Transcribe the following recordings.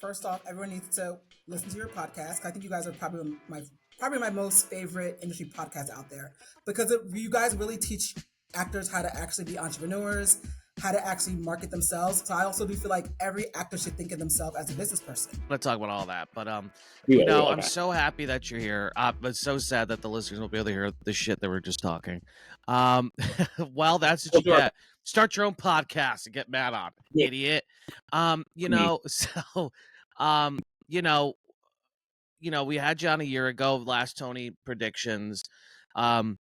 First off, everyone needs to listen to your podcast. I think you guys are probably my most favorite industry podcast out there because you guys really teach actors how to actually be entrepreneurs, how to actually market themselves. So I also do feel like every actor should think of themselves as a business person. Let's talk about all that, but Okay. I'm so happy that you're here. But so sad that the listeners won't be able to hear the shit that we're just talking. Well, that's what you get. Start your own podcast and get mad on it, idiot. We had you on a year ago, last Tony predictions. A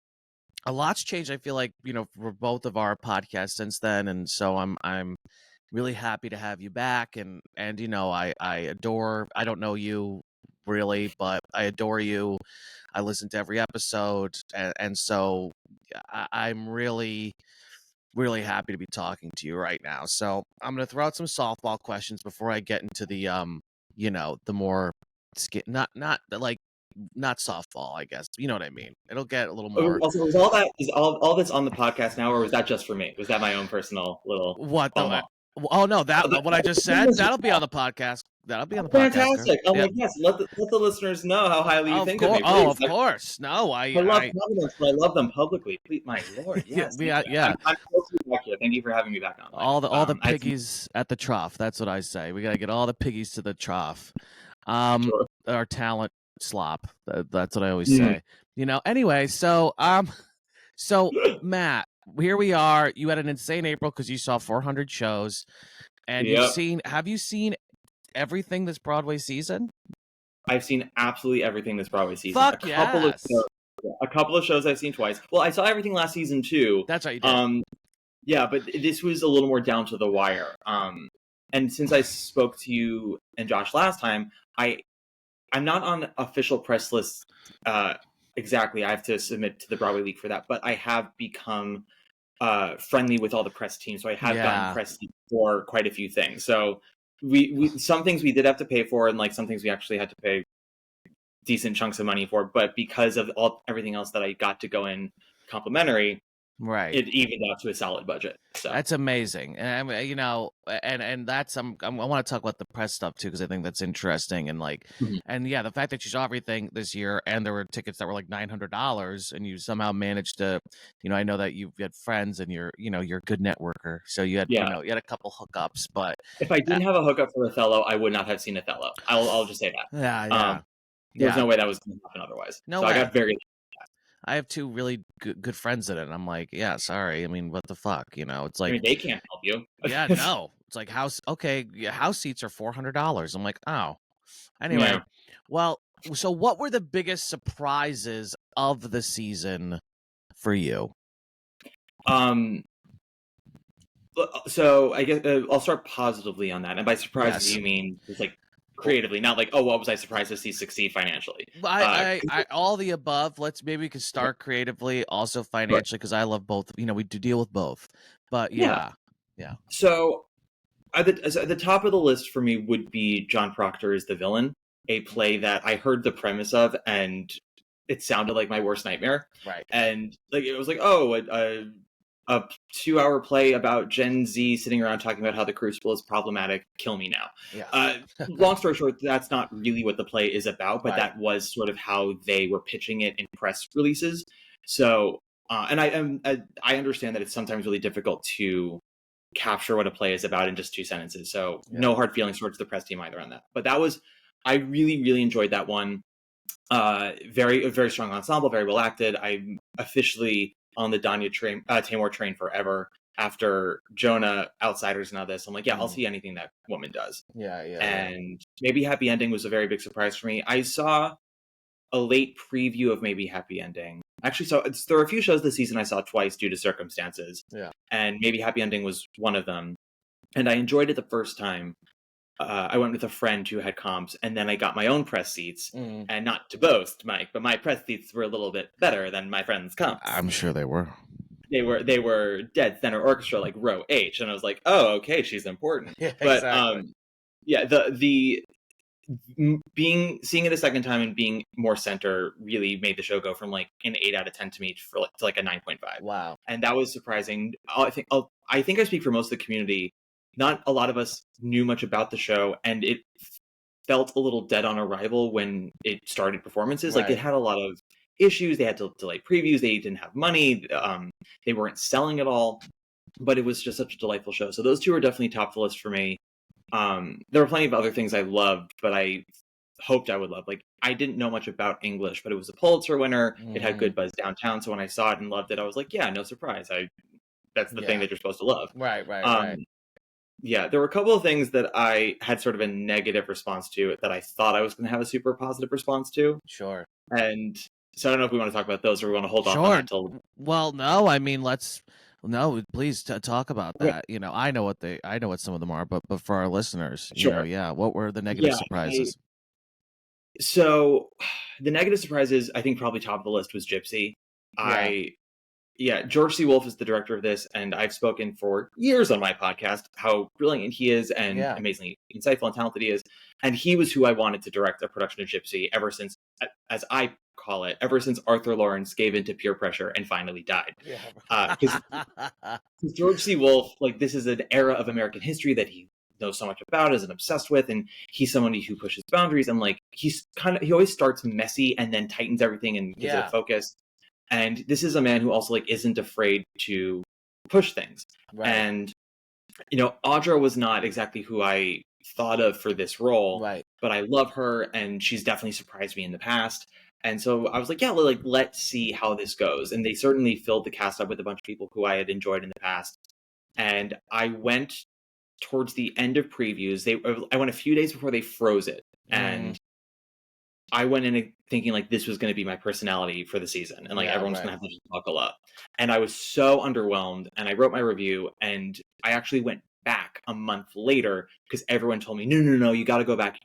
lot's changed, I feel like, for both of our podcasts since then, and so I'm really happy to have you back, and I adore, I don't know you really, but I adore you. I listen to every episode, and so I'm really happy to be talking to you right now. So I'm going to throw out some softball questions before I get into the the more not softball, I guess. You know what I mean? It'll get a little more. Also, is all this on the podcast now, or was that just for me? Was that my own personal little? What? Oh no, what I just said, that'll be on the podcast. That'll be on the podcast. Fantastic! Oh my gosh, let the listeners know how highly you think of me. Oh, of course. No, I love compliments, but I love them publicly. My lord, yes. Yeah. I'm supposed to be back here. Thank you for having me back on. All the piggies at the trough. That's what I say. We gotta get all the piggies to the trough. Sure. Our talent slop. That's what I always say. Anyway, so Matt, here we are. You had an insane April because you saw 400 shows, and have you seen everything this Broadway season? I've seen absolutely everything this Broadway season. Fuck yes. A couple of shows I've seen twice. Well, I saw everything last season too. That's right, you did. Yeah, but this was a little more down to the wire. And since I spoke to you and Josh last time, I'm not on official press lists exactly. I have to submit to the Broadway League for that, but I have become friendly with all the press teams, so I have gotten press for quite a few things. So we some things we did have to pay for, and like some things we actually had to pay decent chunks of money for. But because of everything else that I got to go in complimentary, right, it evened out to a solid budget. So that's amazing, and and that's I want to talk about the press stuff too, because I think that's interesting, and and the fact that you saw everything this year, and there were tickets that were like $900, and you somehow managed to, I know that you had friends, and you're a good networker, so you had you had a couple hookups, but if I didn't have a hookup for Othello, I would not have seen Othello. I'll just say that. There's no way that was going to happen otherwise. No way. I got very. I have two really good friends in it. And I'm like, yeah, sorry. I mean, what the fuck? It's like they can't help you. Yeah, no. It's like house seats are $400. I'm like, oh. Anyway, well, so what were the biggest surprises of the season for you? So I guess I'll start positively on that. And by surprises, you mean it's like creatively, not like, oh, what was I surprised to see succeed financially? I all the above. Maybe we could start creatively, also financially, because I love both. We do deal with both. But yeah. So at the top of the list for me would be John Proctor is the Villain, a play that I heard the premise of, and it sounded like my worst nightmare. Right. And it was like, a 2-hour play about Gen Z sitting around talking about how the Crucible is problematic. Kill me now. Yeah. Long story short, that's not really what the play is about, but that was sort of how they were pitching it in press releases. So, and I understand that it's sometimes really difficult to capture what a play is about in just 2 sentences. So no hard feelings towards the press team either on that. But I really, really enjoyed that one. Very, very strong ensemble, very well acted. I'm officially on the Tamor train forever. After Jonah, Outsiders, and all this, I'm like, I'll see anything that woman does. Yeah. And maybe Happy Ending was a very big surprise for me. I saw a late preview of maybe Happy Ending. Actually, so there were a few shows this season I saw twice due to circumstances. Yeah. And maybe Happy Ending was one of them. And I enjoyed it the first time. I went with a friend who had comps, and then I got my own press seats. And not to boast, Mike, but my press seats were a little bit better than my friend's comps. I'm sure they were. They were dead center orchestra, like row H, and I was like, oh, okay, she's important. Yeah, but exactly. Seeing it a second time and being more center really made the show go from like an 8 out of 10 to me to like a 9.5. Wow. And that was surprising. I think I speak for most of the community. Not a lot of us knew much about the show, and it felt a little dead on arrival when it started performances. Like, it Right. had a lot of issues. They had to delay previews. They didn't have money. They weren't selling at all. But it was just such a delightful show. So those two are definitely top of the list for me. There were plenty of other things I loved, but I hoped I would love. Like, I didn't know much about English, but it was a Pulitzer winner. It had good buzz downtown. So when I saw it and loved it, I was like, yeah, no surprise. That's the thing that you're supposed to love. Right. Yeah, there were a couple of things that I had sort of a negative response to that I thought I was going to have a super positive response to. Sure. And so I don't know if we want to talk about those or we want to hold off on that until... Well, no, I mean, please talk about Okay. that. You know, I know what some of them are, but for our listeners, Sure. you know, yeah, what were the negative surprises? So the negative surprises, I think probably top of the list was Gypsy. George C. Wolfe is the director of this, and I've spoken for years on my podcast how brilliant he is and amazingly insightful and talented he is. And he was who I wanted to direct a production of Gypsy ever since, as I call it, ever since Arthur Lawrence gave into peer pressure and finally died. Because George C. Wolfe, like, this is an era of American history that he knows so much about, is obsessed with, and he's somebody who pushes boundaries. And like, he always starts messy and then tightens everything and gives it a focus. And this is a man who also like isn't afraid to push things. Right. And you know, Audra was not exactly who I thought of for this role, right? But I love her, and she's definitely surprised me in the past. And so I was like, yeah, like, let's see how this goes. And they certainly filled the cast up with a bunch of people who I had enjoyed in the past. And I went towards the end of previews. I went a few days before they froze it, and I went in thinking like this was going to be my personality for the season, and like everyone's going to have to just buckle up. And I was so underwhelmed, and I wrote my review, and I actually went back a month later because everyone told me, no, you got to go back.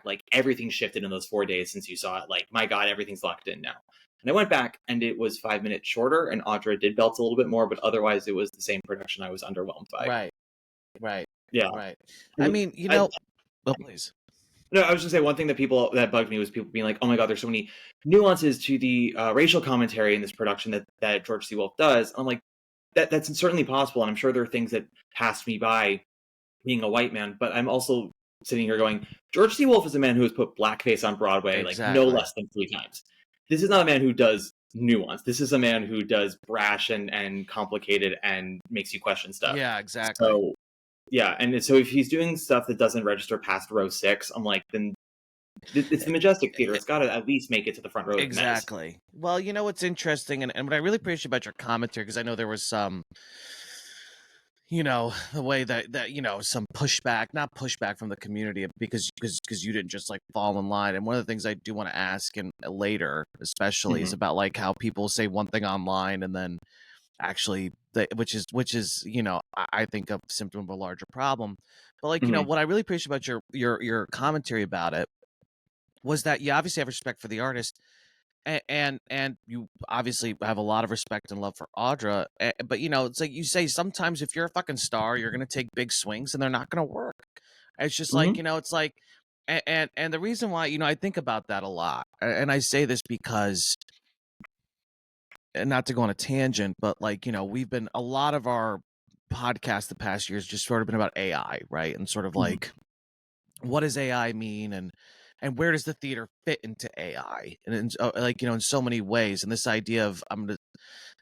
Like, everything shifted in those 4 days since you saw it. Like, my God, everything's locked in now. And I went back, and it was 5 minutes shorter, and Audra did belt a little bit more, but otherwise it was the same production I was underwhelmed by. Right. Yeah. Right. I mean, you know, please. No, I was just saying one thing that bugged me was people being like, oh my God, there's so many nuances to the racial commentary in this production that George C. Wolfe does. I'm like, that's certainly possible. And I'm sure there are things that passed me by being a white man, but I'm also sitting here going, George C. Wolfe is a man who has put blackface on Broadway like no less than 3 times. This is not a man who does nuance. This is a man who does brash and complicated and makes you question stuff. Yeah, exactly. So, yeah, and so if he's doing stuff that doesn't register past row 6, I'm like, then it's the Majestic Theater. It's got to at least make it to the front row. Exactly. Well, you know what's interesting, and what I really appreciate about your commentary, because I know there was some, you know, the way that you know, some not pushback from the community because you didn't just like fall in line. And one of the things I do want to ask and later, especially, is about like how people say one thing online and then actually which is you know, I think a symptom of a larger problem. But like, you know, what I really appreciate about your commentary about it was that you obviously have respect for the artist, and you obviously have a lot of respect and love for Audra, but you know, it's like you say, sometimes if you're a fucking star, you're gonna take big swings and they're not gonna work. It's just like, you know, it's like, and the reason why, you know, I think about that a lot, and I say this because, and not to go on a tangent, but like, you know, we've been, a lot of our podcast the past years just sort of been about AI, right? And sort of like, what does AI mean, and where does the theater fit into AI? And like, you know, in so many ways. And this idea of,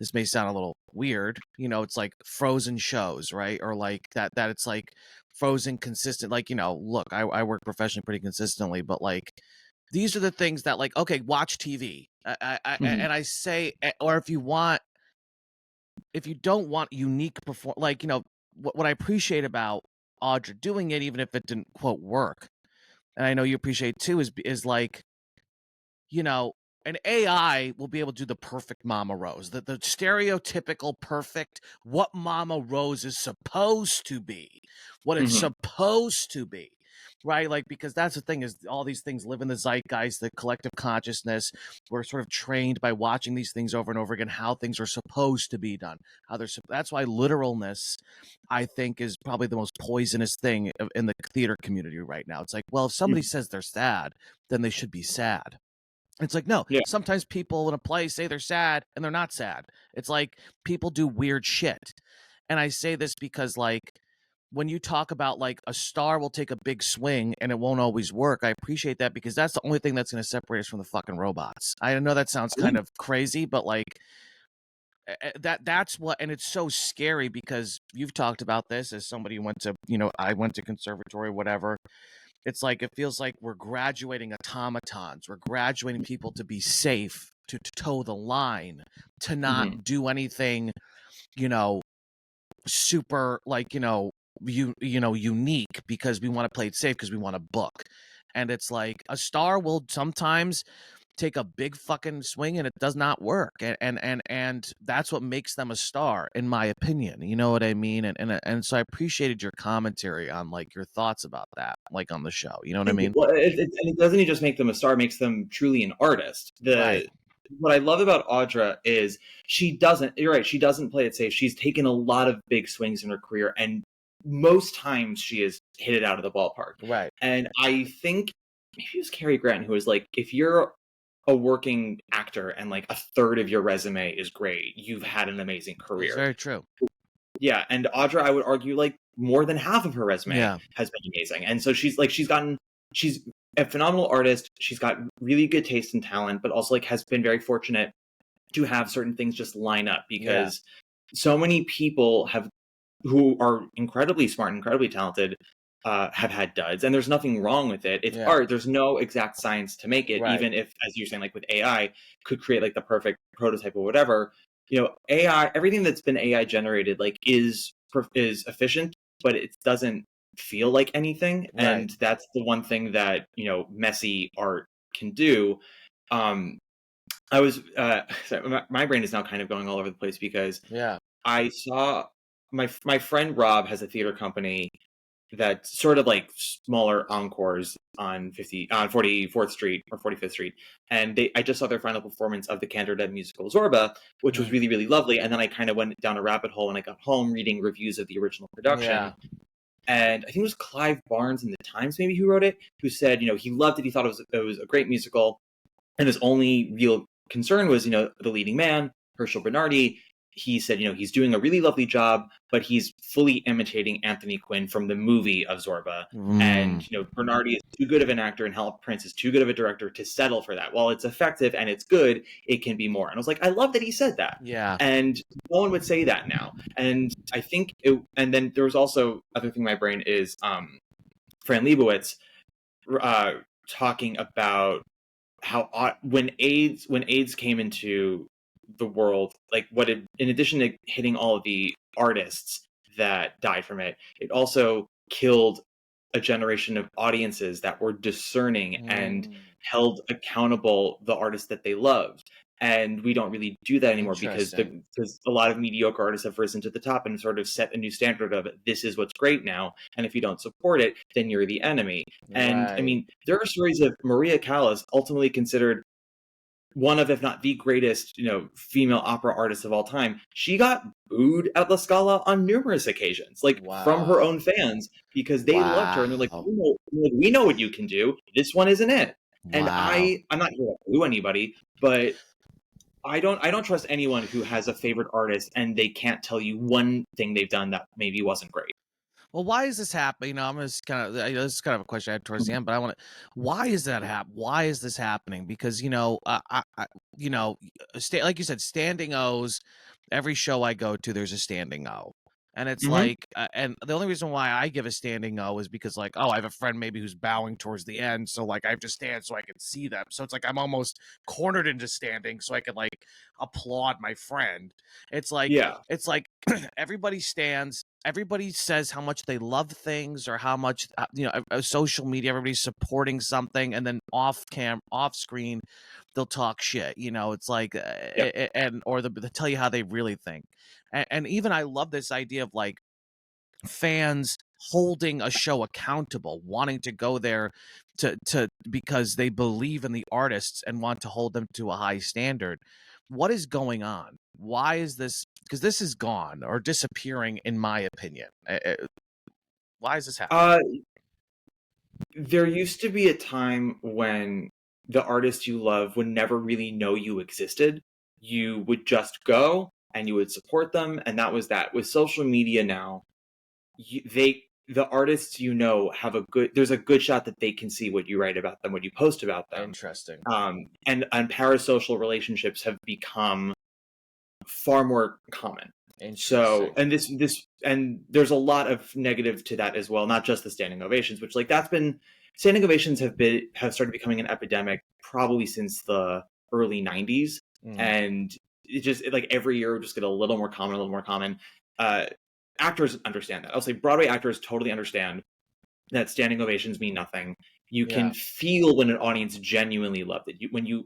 this may sound a little weird, you know, it's like frozen shows, right? Or like that it's like frozen consistent. Like, you know, look, I work professionally pretty consistently, but like, these are the things that like, okay, watch TV. And I say, or if you don't want unique like, you know, what I appreciate about Audra doing it, even if it didn't quote work, and I know you appreciate too, is like, you know, an AI will be able to do the perfect Mama Rose, the stereotypical perfect, what Mama Rose is supposed to be, what it's supposed to be, right? Like, because that's the thing, is all these things live in the zeitgeist, the collective consciousness. We're sort of trained by watching these things over and over again, how things are supposed to be done, that's why literalness, I think, is probably the most poisonous thing in the theater community right now. It's like, well, if somebody says they're sad, then they should be sad. It's like, no, sometimes people in a play say they're sad and they're not sad. It's like, people do weird shit. And I say this because, like, when you talk about like a star will take a big swing and it won't always work, I appreciate that because that's the only thing that's going to separate us from the fucking robots. I know that sounds kind of crazy, but like that's what, and it's so scary because you've talked about this as somebody who went to, I went to conservatory, whatever. It's like, it feels like we're graduating automatons. We're graduating people to be safe, to toe the line, to not do anything, super like, unique because we want to play it safe because we want to book. And it's like a star will sometimes take a big fucking swing and it does not work, and that's what makes them a star, in my opinion. You know what I mean? And so I appreciated your commentary on like your thoughts about that, like on the show. You know what I mean? Well, and it doesn't just make them a star; it makes them truly an artist. Right. What I love about Audra is she doesn't. You're right; she doesn't play it safe. She's taken a lot of big swings in her career, and most times she has hit it out of the ballpark. Right. And I think maybe it was Cary Grant who was like, if you're a working actor and like a third of your resume is great, you've had an amazing career. It's very true. Yeah, and Audra, I would argue, like more than half of her resume has been amazing, and so she's a phenomenal artist. She's got really good taste and talent, but also like has been very fortunate to have certain things just line up because so many people who are incredibly smart, incredibly talented, have had duds, and there's nothing wrong with it. It's art. There's no exact science to make it, even if, as you're saying, like with AI, could create like the perfect prototype or whatever. AI, everything that's been AI generated, like is efficient, but it doesn't feel like anything, and that's the one thing that messy art can do. I was my brain is now kind of going all over the place because I saw my friend Rob has a theater company that's sort of like smaller encores on 44th Street or 45th Street. And I just saw their final performance of the Cantor Dead musical Zorba, which was really, really lovely. And then I kind of went down a rabbit hole and I got home reading reviews of the original production. Yeah. And I think it was Clive Barnes in the Times maybe who wrote it, who said, he loved it. He thought it was a great musical. And his only real concern was, the leading man, Herschel Bernardi. He said, he's doing a really lovely job, but he's fully imitating Anthony Quinn from the movie of Zorba. And, Bernardi is too good of an actor and Hal Prince is too good of a director to settle for that. While it's effective and it's good, it can be more. And I was like, I love that he said that. Yeah. And no one would say that now. And I think, and then there was also, other thing in my brain is Fran Lebowitz talking about how when AIDS came into the world, like in addition to hitting all of the artists that died from it, it also killed a generation of audiences that were discerning and held accountable the artists that they loved. And we don't really do that anymore because a lot of mediocre artists have risen to the top and sort of set a new standard of this is what's great now. And if you don't support it, then you're the enemy. And I mean, there are stories of Maria Callas, ultimately considered one of, if not the greatest, female opera artists of all time. She got booed at La Scala on numerous occasions, from her own fans, because they loved her and they're like, we know what you can do. This one isn't it. And I'm not here to boo anybody, but I don't trust anyone who has a favorite artist and they can't tell you one thing they've done that maybe wasn't great. Well, why is this happening? I'm just this is kind of a question I had towards the end, but I want to. Why is that Why is this happening? Because like you said, standing O's. Every show I go to, there's a standing O, and it's like, and the only reason why I give a standing O is because I have a friend maybe who's bowing towards the end, so I have to stand so I can see them. So it's like I'm almost cornered into standing so I can applaud my friend. It's like everybody stands. Everybody says how much they love things or how much social media, everybody's supporting something, and then off screen they'll talk shit. It's like or they'll tell you how they really think. And even I love this idea of fans holding a show accountable, wanting to go there to because they believe in the artists and want to hold them to a high standard. What is going on? Why is this? Because this is gone or disappearing, in my opinion. Why is this happening? There used to be a time when the artists you love would never really know you existed. You would just go and you would support them, and that was that. With social media now, the artists, there's a good shot that they can see what you write about them, what you post about them. Interesting. And parasocial relationships have become far more common. So, and there's a lot of negative to that as well, not just the standing ovations, which standing ovations have started becoming an epidemic probably since the early 90s. And it just every year just get a little more common. Actors understand that. I'll say Broadway actors totally understand that standing ovations mean nothing. You can feel when an audience genuinely loved it.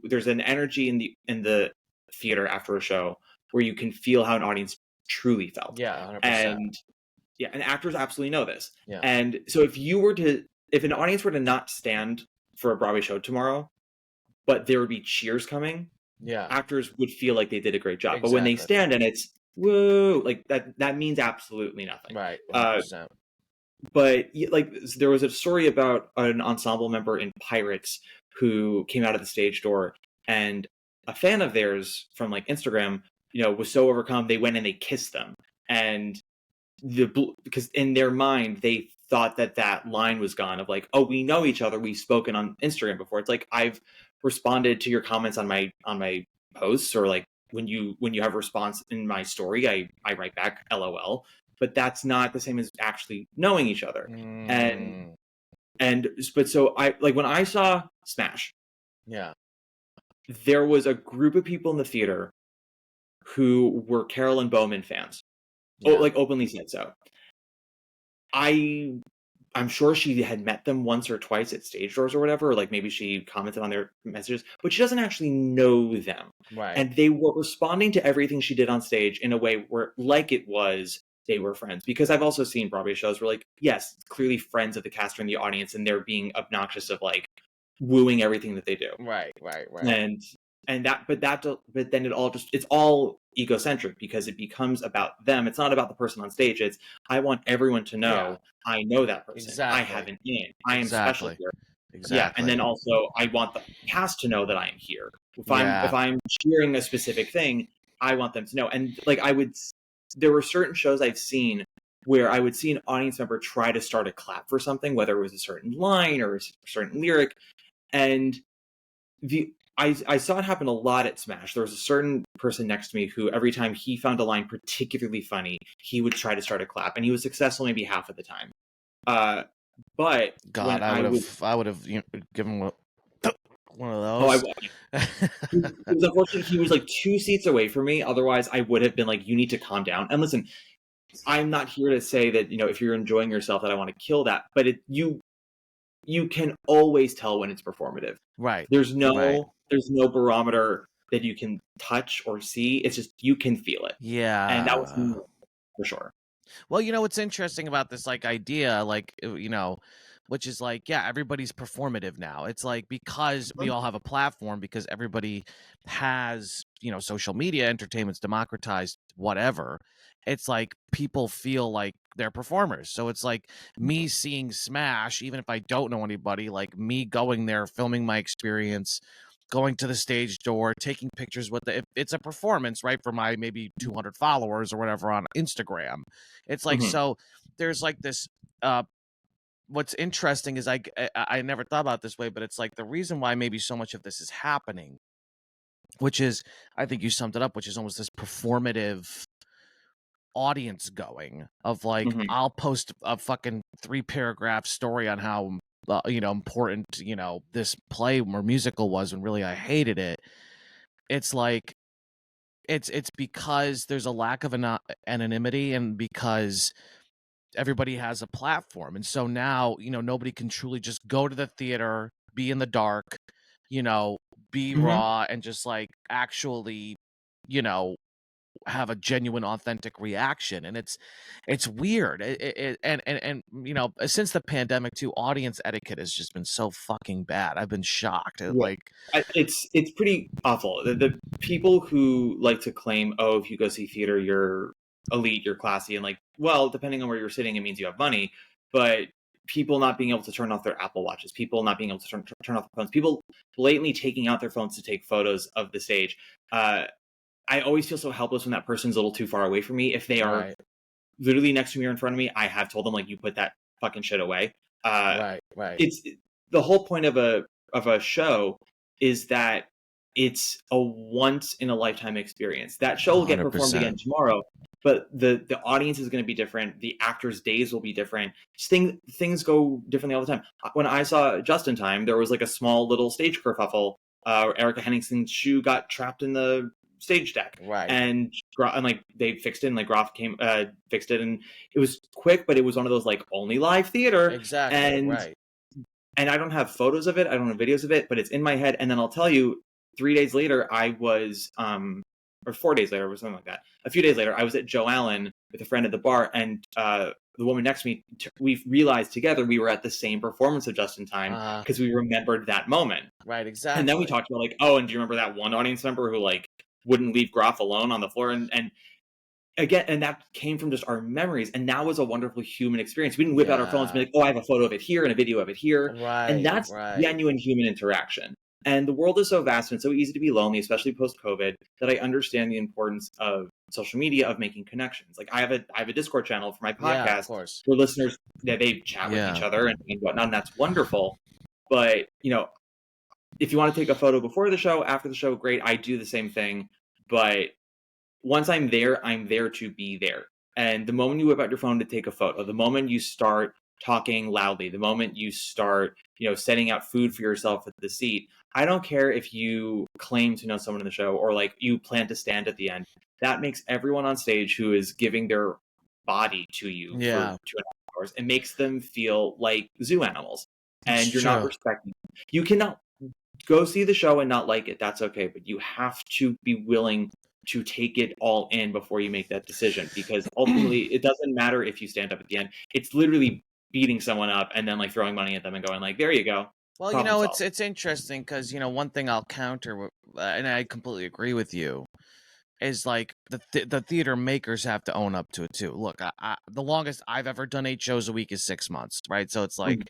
There's an energy in the theater after a show where you can feel how an audience truly felt. Yeah, 100%. And actors absolutely know this. Yeah. And so if an audience were to not stand for a Broadway show tomorrow, but there would be cheers coming, actors would feel like they did a great job. Exactly. But when they stand and it's whoa, that means absolutely nothing. Right. 100%. But there was a story about an ensemble member in Pirates who came out of the stage door, and a fan of theirs from Instagram, was so overcome they went and they kissed them, and because in their mind they thought that line was gone of oh, we know each other, we've spoken on Instagram before. It's I've responded to your comments on my posts, or when you have a response in my story, I write back LOL, but that's not the same as actually knowing each other. But so when I saw Smash, there was a group of people in the theater who were Carolyn Bowman fans. Openly said so. I'm sure she had met them once or twice at stage doors or whatever, or maybe she commented on their messages, but she doesn't actually know them. Right. And they were responding to everything she did on stage in a way where they were friends. Because I've also seen Broadway shows where yes, clearly friends of the cast are in the audience and they're being obnoxious of wooing everything that they do. Right. But then it's all egocentric because it becomes about them. It's not about the person on stage. It's, I want everyone to know I know that person. Exactly. I have an in. I am special here. Exactly. Yeah, and then also I want the cast to know that I am here. If I'm cheering a specific thing, I want them to know. And there were certain shows I've seen where I would see an audience member try to start a clap for something, whether it was a certain line or a certain lyric, and I saw it happen a lot at Smash. There was a certain person next to me who, every time he found a line particularly funny, he would try to start a clap, and he was successful maybe half of the time. But God, I would have given one of those. Unfortunately, he was 2 seats away from me. Otherwise, I would have been you need to calm down. And listen, I'm not here to say that if you're enjoying yourself that I want to kill that, but you can always tell when it's performative. Right. There's no barometer that you can touch or see. It's just you can feel it. Yeah. And that was for sure. Well, what's interesting about this idea, which is everybody's performative now. It's because we all have a platform, because everybody has, social media, entertainment's democratized, whatever. It's people feel like they're performers. So it's me seeing Smash, even if I don't know anybody, me going there, filming my experience, going to the stage door, taking pictures with it's a performance, right? For my maybe 200 followers or whatever on Instagram. It's so there's this, what's interesting is I never thought about it this way, but it's the reason why maybe so much of this is happening, which is, I think you summed it up, which is almost this performative audience going of I'll post a fucking 3-paragraph story on how important this play or musical was when really I hated it. It's it's because there's a lack of anonymity, and because everybody has a platform, and so now nobody can truly just go to the theater, be in the dark, be raw, and just actually have a genuine, authentic reaction. And it's weird. And since the pandemic too, audience etiquette has just been so fucking bad. I've been shocked. It's pretty awful. The people who like to claim, oh, if you go see theater, you're elite, you're classy, and well, depending on where you're sitting, it means you have money. But people not being able to turn off their Apple Watches, people not being able to turn off their phones, people blatantly taking out their phones to take photos of the stage. I always feel so helpless when that person's a little too far away from me. If they are literally next to me or in front of me, I have told them, like, you put that fucking shit away. Right. It's the whole point of a show is that it's a once in a lifetime experience. That show will get performed 100%. again tomorrow, but the audience is going to be different. The actors' days will be different. Things go differently all the time. When I saw Just in Time, there was like a small little stage kerfuffle. Erica Henningsen's shoe got trapped in the stage deck, Right. and like they fixed it, and like Groff came fixed it, and it was quick, but it was one of those like only live theater. Exactly. And right. And I don't have photos of it, I don't have videos of it, but it's in my head. And then I'll tell you, 3 days later, I was or 4 days later, or something like that. A few days later, I was at Joe Allen with a friend at the bar, and the woman next to me, we realized together we were at the same performance of Just in Time because we remembered that moment. Right, exactly. And then we talked about like, oh, and do you remember that one audience member who like wouldn't leave Groff alone on the floor? And again, and that came from just our memories. And that was a wonderful human experience. We didn't whip out our phones and be like, oh, I have a photo of it here and a video of it here. Right, and that's genuine human interaction. And the world is so vast and it's so easy to be lonely, especially post-COVID, that I understand the importance of social media, of making connections. Like I have a Discord channel for my podcast where listeners, they chat with each other and whatnot, and that's wonderful. But, you know, if you want to take a photo before the show, after the show, great. I do the same thing. But once I'm there to be there. And the moment you whip out your phone to take a photo, the moment you start talking loudly, the moment you start, you know, setting out food for yourself at the seat, I don't care if you claim to know someone in the show or like you plan to stand at the end. That makes everyone on stage who is giving their body to you for 2.5 hours. It makes them feel like zoo animals. And you're not respecting them. You cannot go see the show and not like it. That's okay. But you have to be willing to take it all in before you make that decision, because ultimately it doesn't matter if you stand up at the end. It's literally beating someone up and then like throwing money at them and going like, there you go. Well, you know, it's interesting because, you know, one thing I'll counter, and I completely agree with you, is like the theater makers have to own up to it too. Look, the longest I've ever done 8 shows a week is 6 months, right? So it's like,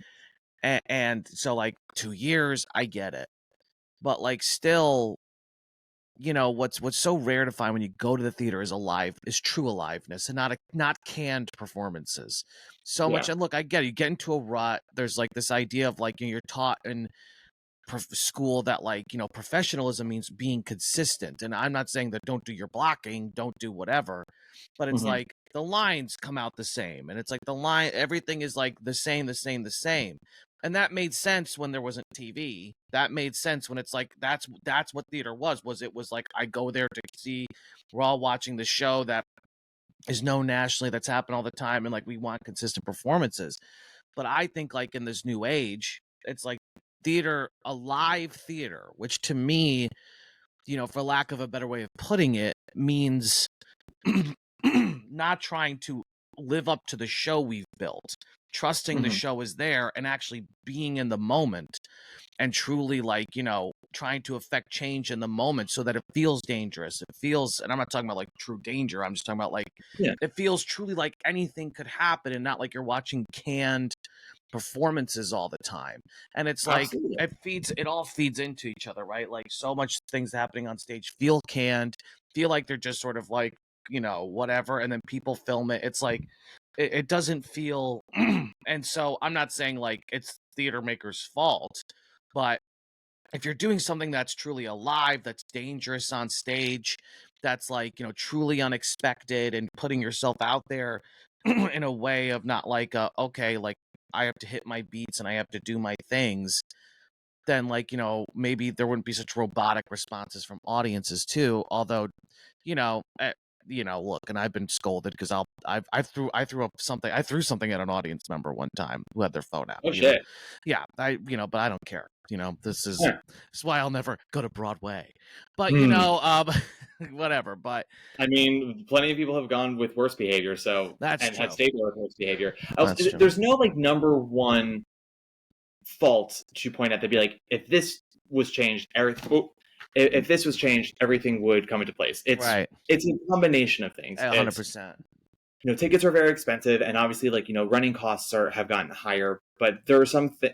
and so like 2 years, I get it, but like still, you know, what's so rare to find when you go to the theater is true aliveness, and not canned performances. So much. And look, I get it. You get into a rut. There's like this idea of like, you know, you're taught in school that like, you know, professionalism means being consistent. And I'm not saying that don't do your blocking, don't do whatever, but it's like the lines come out the same, and it's like everything is like the same. And that made sense when there wasn't TV. That made sense when it's like that's what theater was. It was like I go there to see, we're all watching the show that is known nationally, that's happened all the time, and like we want consistent performances. But I think like in this new age, it's like theater, a live theater, which to me, you know, for lack of a better way of putting it, means not trying to live up to the show we've built, trusting the show is there and actually being in the moment and truly like, you know, trying to affect change in the moment so that it feels dangerous. It feels, and I'm not talking about like true danger. I'm just talking about like, it feels truly like anything could happen and not like you're watching canned performances all the time. And it's like, it all feeds into each other, right? Like so much things happening on stage feel canned, feel like they're just sort of like, you know, whatever. And then people film it. It's like, it doesn't feel, and so I'm not saying like it's theater makers' fault, but if you're doing something that's truly alive, that's dangerous on stage, that's like, you know, truly unexpected and putting yourself out there in a way of not like, okay, like I have to hit my beats and I have to do my things, then like, you know, maybe there wouldn't be such robotic responses from audiences too. Although, you know, look, and I've been scolded because I threw something at an audience member one time who had their phone out. Oh shit. Yeah, but I don't care. You know, this is why I'll never go to Broadway. But you know, whatever. But I mean, plenty of people have gone with worse behavior, so that's and true. had stayed with worse behavior. There's no like number one fault to point out. They'd be like, if this was changed, if this was changed, everything would come into place. It's a combination of things. 100%. You know, tickets are very expensive, and obviously, like, you know, running costs have gotten higher. But there are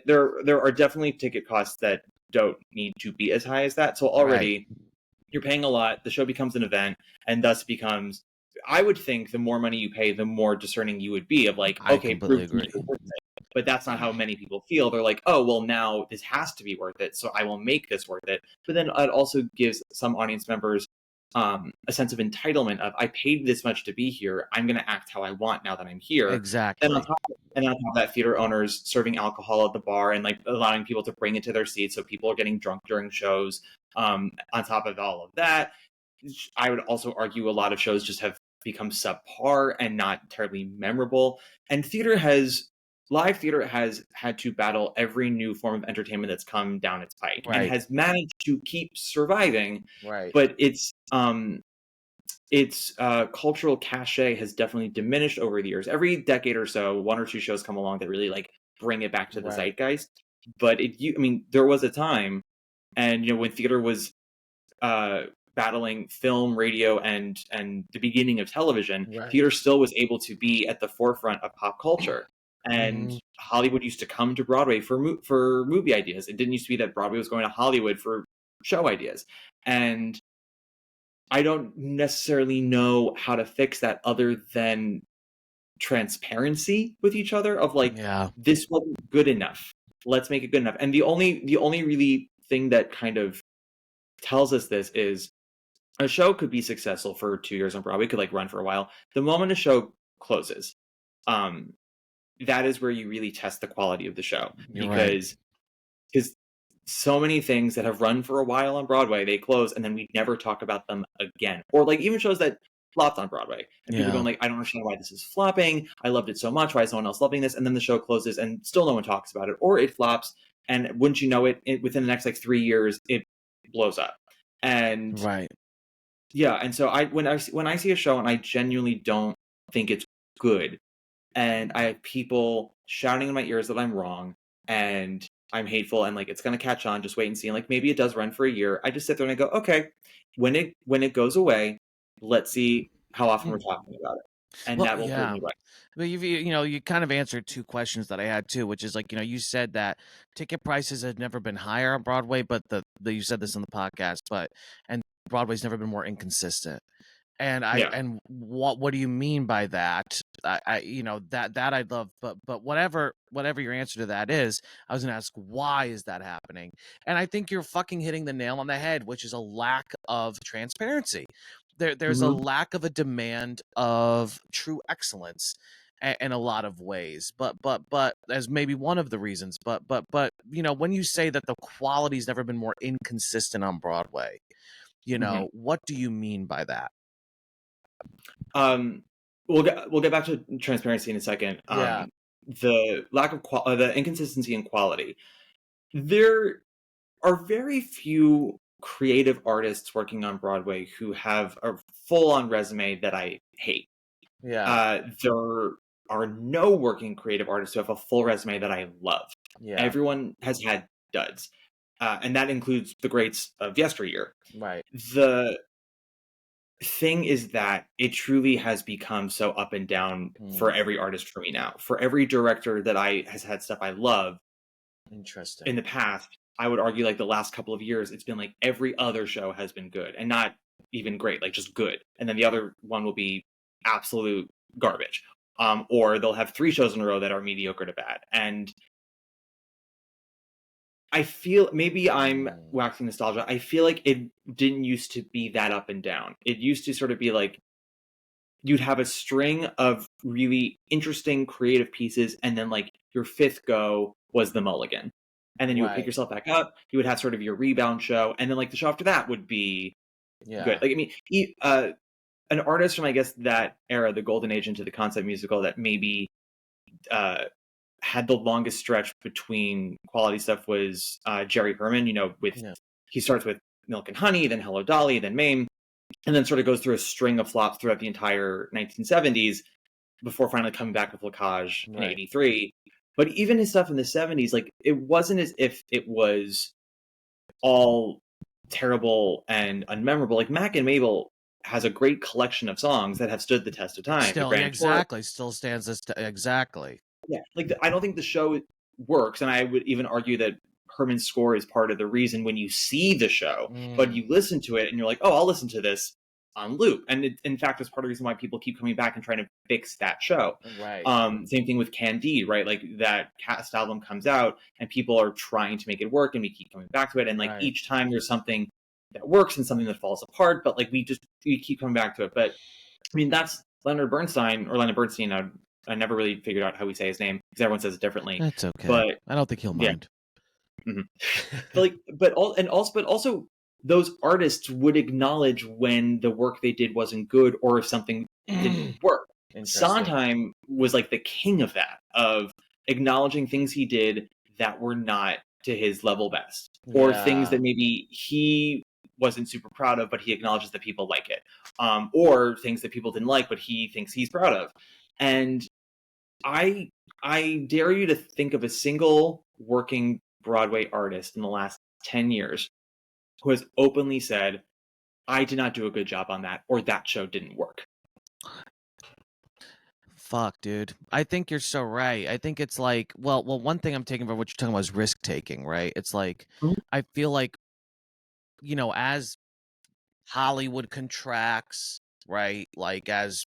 there are definitely ticket costs that don't need to be as high as that. So already you're paying a lot. The show becomes an event, and thus becomes I would think the more money you pay, the more discerning you would be of like, I okay, completely prove to me agree. you're worth it. But that's not how many people feel. They're like, oh, well, now this has to be worth it, so I will make this worth it. But then it also gives some audience members a sense of entitlement of, I paid this much to be here. I'm going to act how I want now that I'm here. Exactly. And on top of that, theater owners serving alcohol at the bar and like allowing people to bring it to their seats, so people are getting drunk during shows. On top of all of that, I would also argue a lot of shows just have become subpar and not terribly memorable. And live theater has had to battle every new form of entertainment that's come down its pike, and has managed to keep surviving. Right. But its cultural cachet has definitely diminished over the years. Every decade or so, one or two shows come along that really like bring it back to the zeitgeist. But there was a time, and when theater was battling film, radio, and the beginning of television, theater still was able to be at the forefront of pop culture. And Hollywood used to come to Broadway for movie ideas. It didn't used to be that Broadway was going to Hollywood for show ideas. And I don't necessarily know how to fix that other than transparency with each other of like, this wasn't good enough. Let's make it good enough. And the only really thing that kind of tells us this is a show could be successful for 2 years on Broadway, could like run for a while. The moment a show closes, that is where you really test the quality of the show. Because so many things that have run for a while on Broadway, they close and then we never talk about them again. Or like even shows that flopped on Broadway, and people going like, I don't understand why this is flopping. I loved it so much. Why is someone else loving this? And then the show closes and still no one talks about it, or it flops. And wouldn't you know it, within the next like 3 years, it blows up. And and so when I see a show and I genuinely don't think it's good, and I have people shouting in my ears that I'm wrong and I'm hateful and like it's gonna catch on, just wait and see. And like maybe it does run for a year. I just sit there and I go, okay, when it goes away, let's see how often we're talking about it, and that will prove me right. But you kind of answered two questions that I had too, which is like, you said that ticket prices had never been higher on Broadway, but you said this in the podcast, and Broadway's never been more inconsistent. And and what do you mean by that? That I'd love, but whatever your answer to that is, I was gonna ask, why is that happening? And I think you're fucking hitting the nail on the head, which is a lack of transparency. There's a lack of a demand of true excellence in a lot of ways, but as maybe one of the reasons, but when you say that the quality's never been more inconsistent on Broadway, what do you mean by that? We'll get back to transparency in a second. The lack of the inconsistency in quality. There are very few creative artists working on Broadway who have a full-on resume that I hate. There are no working creative artists who have a full resume that I love. Everyone has had duds, and that includes the greats of yesteryear. The thing is that it truly has become so up and down for every artist for me now. For every director that has had stuff I love in the past, I would argue like the last couple of years, it's been like every other show has been good, and not even great, like just good. And then the other one will be absolute garbage. Or they'll have 3 shows in a row that are mediocre to bad. And I feel, maybe I'm waxing nostalgia, I feel like it didn't used to be that up and down. It used to sort of be like, you'd have a string of really interesting creative pieces, and then like your 5th go was the mulligan. And then you would pick yourself back up, you would have sort of your rebound show, and then like the show after that would be good. Like, I mean, an artist from, I guess, that era, the golden age into the concept musical, that maybe had the longest stretch between quality stuff was Jerry Herman. He starts with Milk and Honey, then Hello Dolly, then Mame, and then sort of goes through a string of flops throughout the entire 1970s before finally coming back with Lacage in 83. But even his stuff in the 70s, like, it wasn't as if it was all terrible and unmemorable. Like, Mac and Mabel has a great collection of songs that have stood the test of time. Still stands as exactly. Yeah, like I don't think the show works, and I would even argue that Herman's score is part of the reason when you see the show, but you listen to it and you're like, oh, I'll listen to this on loop. And in fact, it's part of the reason why people keep coming back and trying to fix that show. Right. Same thing with Candide, right? Like that cast album comes out and people are trying to make it work and we keep coming back to it. And like each time there's something that works and something that falls apart, but like we keep coming back to it. But I mean, that's Leonard Bernstein. I never really figured out how we say his name because everyone says it differently. That's okay. But I don't think he'll mind. Mm-hmm. but also those artists would acknowledge when the work they did wasn't good or if something didn't work. Sondheim was like the king of that, of acknowledging things he did that were not to his level best, or things that maybe he wasn't super proud of, but he acknowledges that people like it, or things that people didn't like, but he thinks he's proud of. And I dare you to think of a single working Broadway artist in the last 10 years who has openly said, I did not do a good job on that, or that show didn't work. Fuck, dude. I think you're so right. I think it's like, well, one thing I'm taking from what you're talking about is risk taking, right? It's like, I feel like, you know, as Hollywood contracts, right? Like as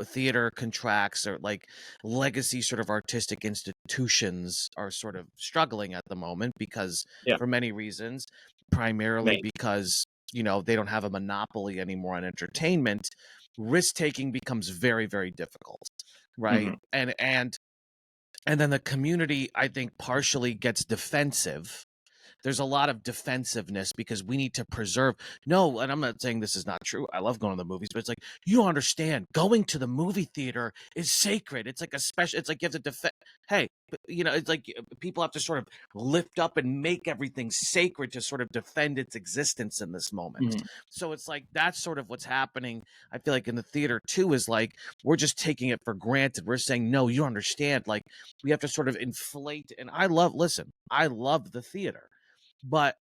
theater contracts, or like legacy sort of artistic institutions are sort of struggling at the moment because for many reasons, primarily because, you know, they don't have a monopoly anymore on entertainment. Risk taking becomes very, very difficult, right? And then the community, I think, partially gets defensive. There's a lot of defensiveness because we need to preserve. No, and I'm not saying this is not true. I love going to the movies, but it's like, you don't understand. Going to the movie theater is sacred. It's like a special, it's like you have to defend. Hey, you know, it's like people have to sort of lift up and make everything sacred to sort of defend its existence in this moment. So it's like, that's sort of what's happening. I feel like in the theater too, is like, we're just taking it for granted. We're saying, no, you understand. Like we have to sort of inflate. And I love the theater. But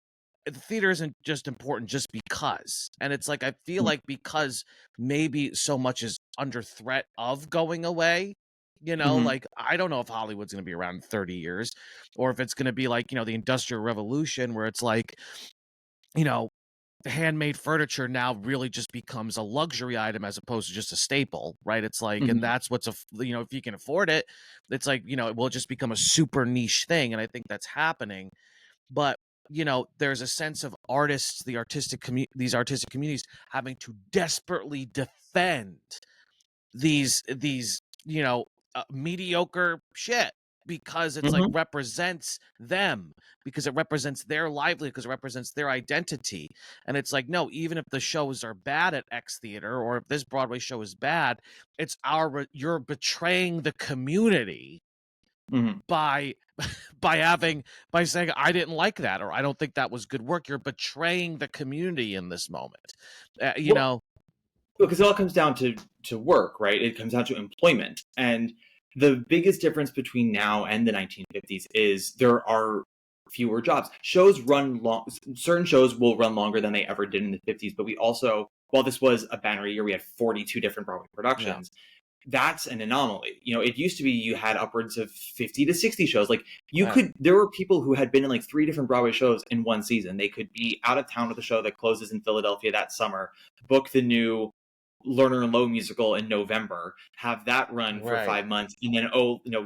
the theater isn't just important just because. And it's like, I feel like because maybe so much is under threat of going away, you know, like, I don't know if Hollywood's going to be around in 30 years or if it's going to be like, you know, the Industrial Revolution where it's like, you know, handmade furniture now really just becomes a luxury item as opposed to just a staple, right? It's like, and that's what's you know, if you can afford it, it's like, you know, it will just become a super niche thing. And I think that's happening. But you know, there's a sense of artists, these artistic communities having to desperately defend these you know, mediocre shit because it's like represents them, because it represents their livelihood, because it represents their identity. And it's like, no, even if the shows are bad at X theater, or if this Broadway show is bad, it's you're betraying the community by saying I didn't like that, or I don't think that was good work. You're betraying the community in this moment, you know, because it all comes down to work, right? It comes down to employment. And the biggest difference between now and the 1950s is there are fewer jobs. Shows run long. Certain shows will run longer than they ever did in the 50s, but we also, while this was a banner year, we had 42 different Broadway productions. That's an anomaly. You know, it used to be you had upwards of 50 to 60 shows. Like there were people who had been in like 3 different Broadway shows in one season. They could be out of town with a show that closes in Philadelphia that summer, book the new Lerner and Lowe musical in November, have that run for 5 months, and then,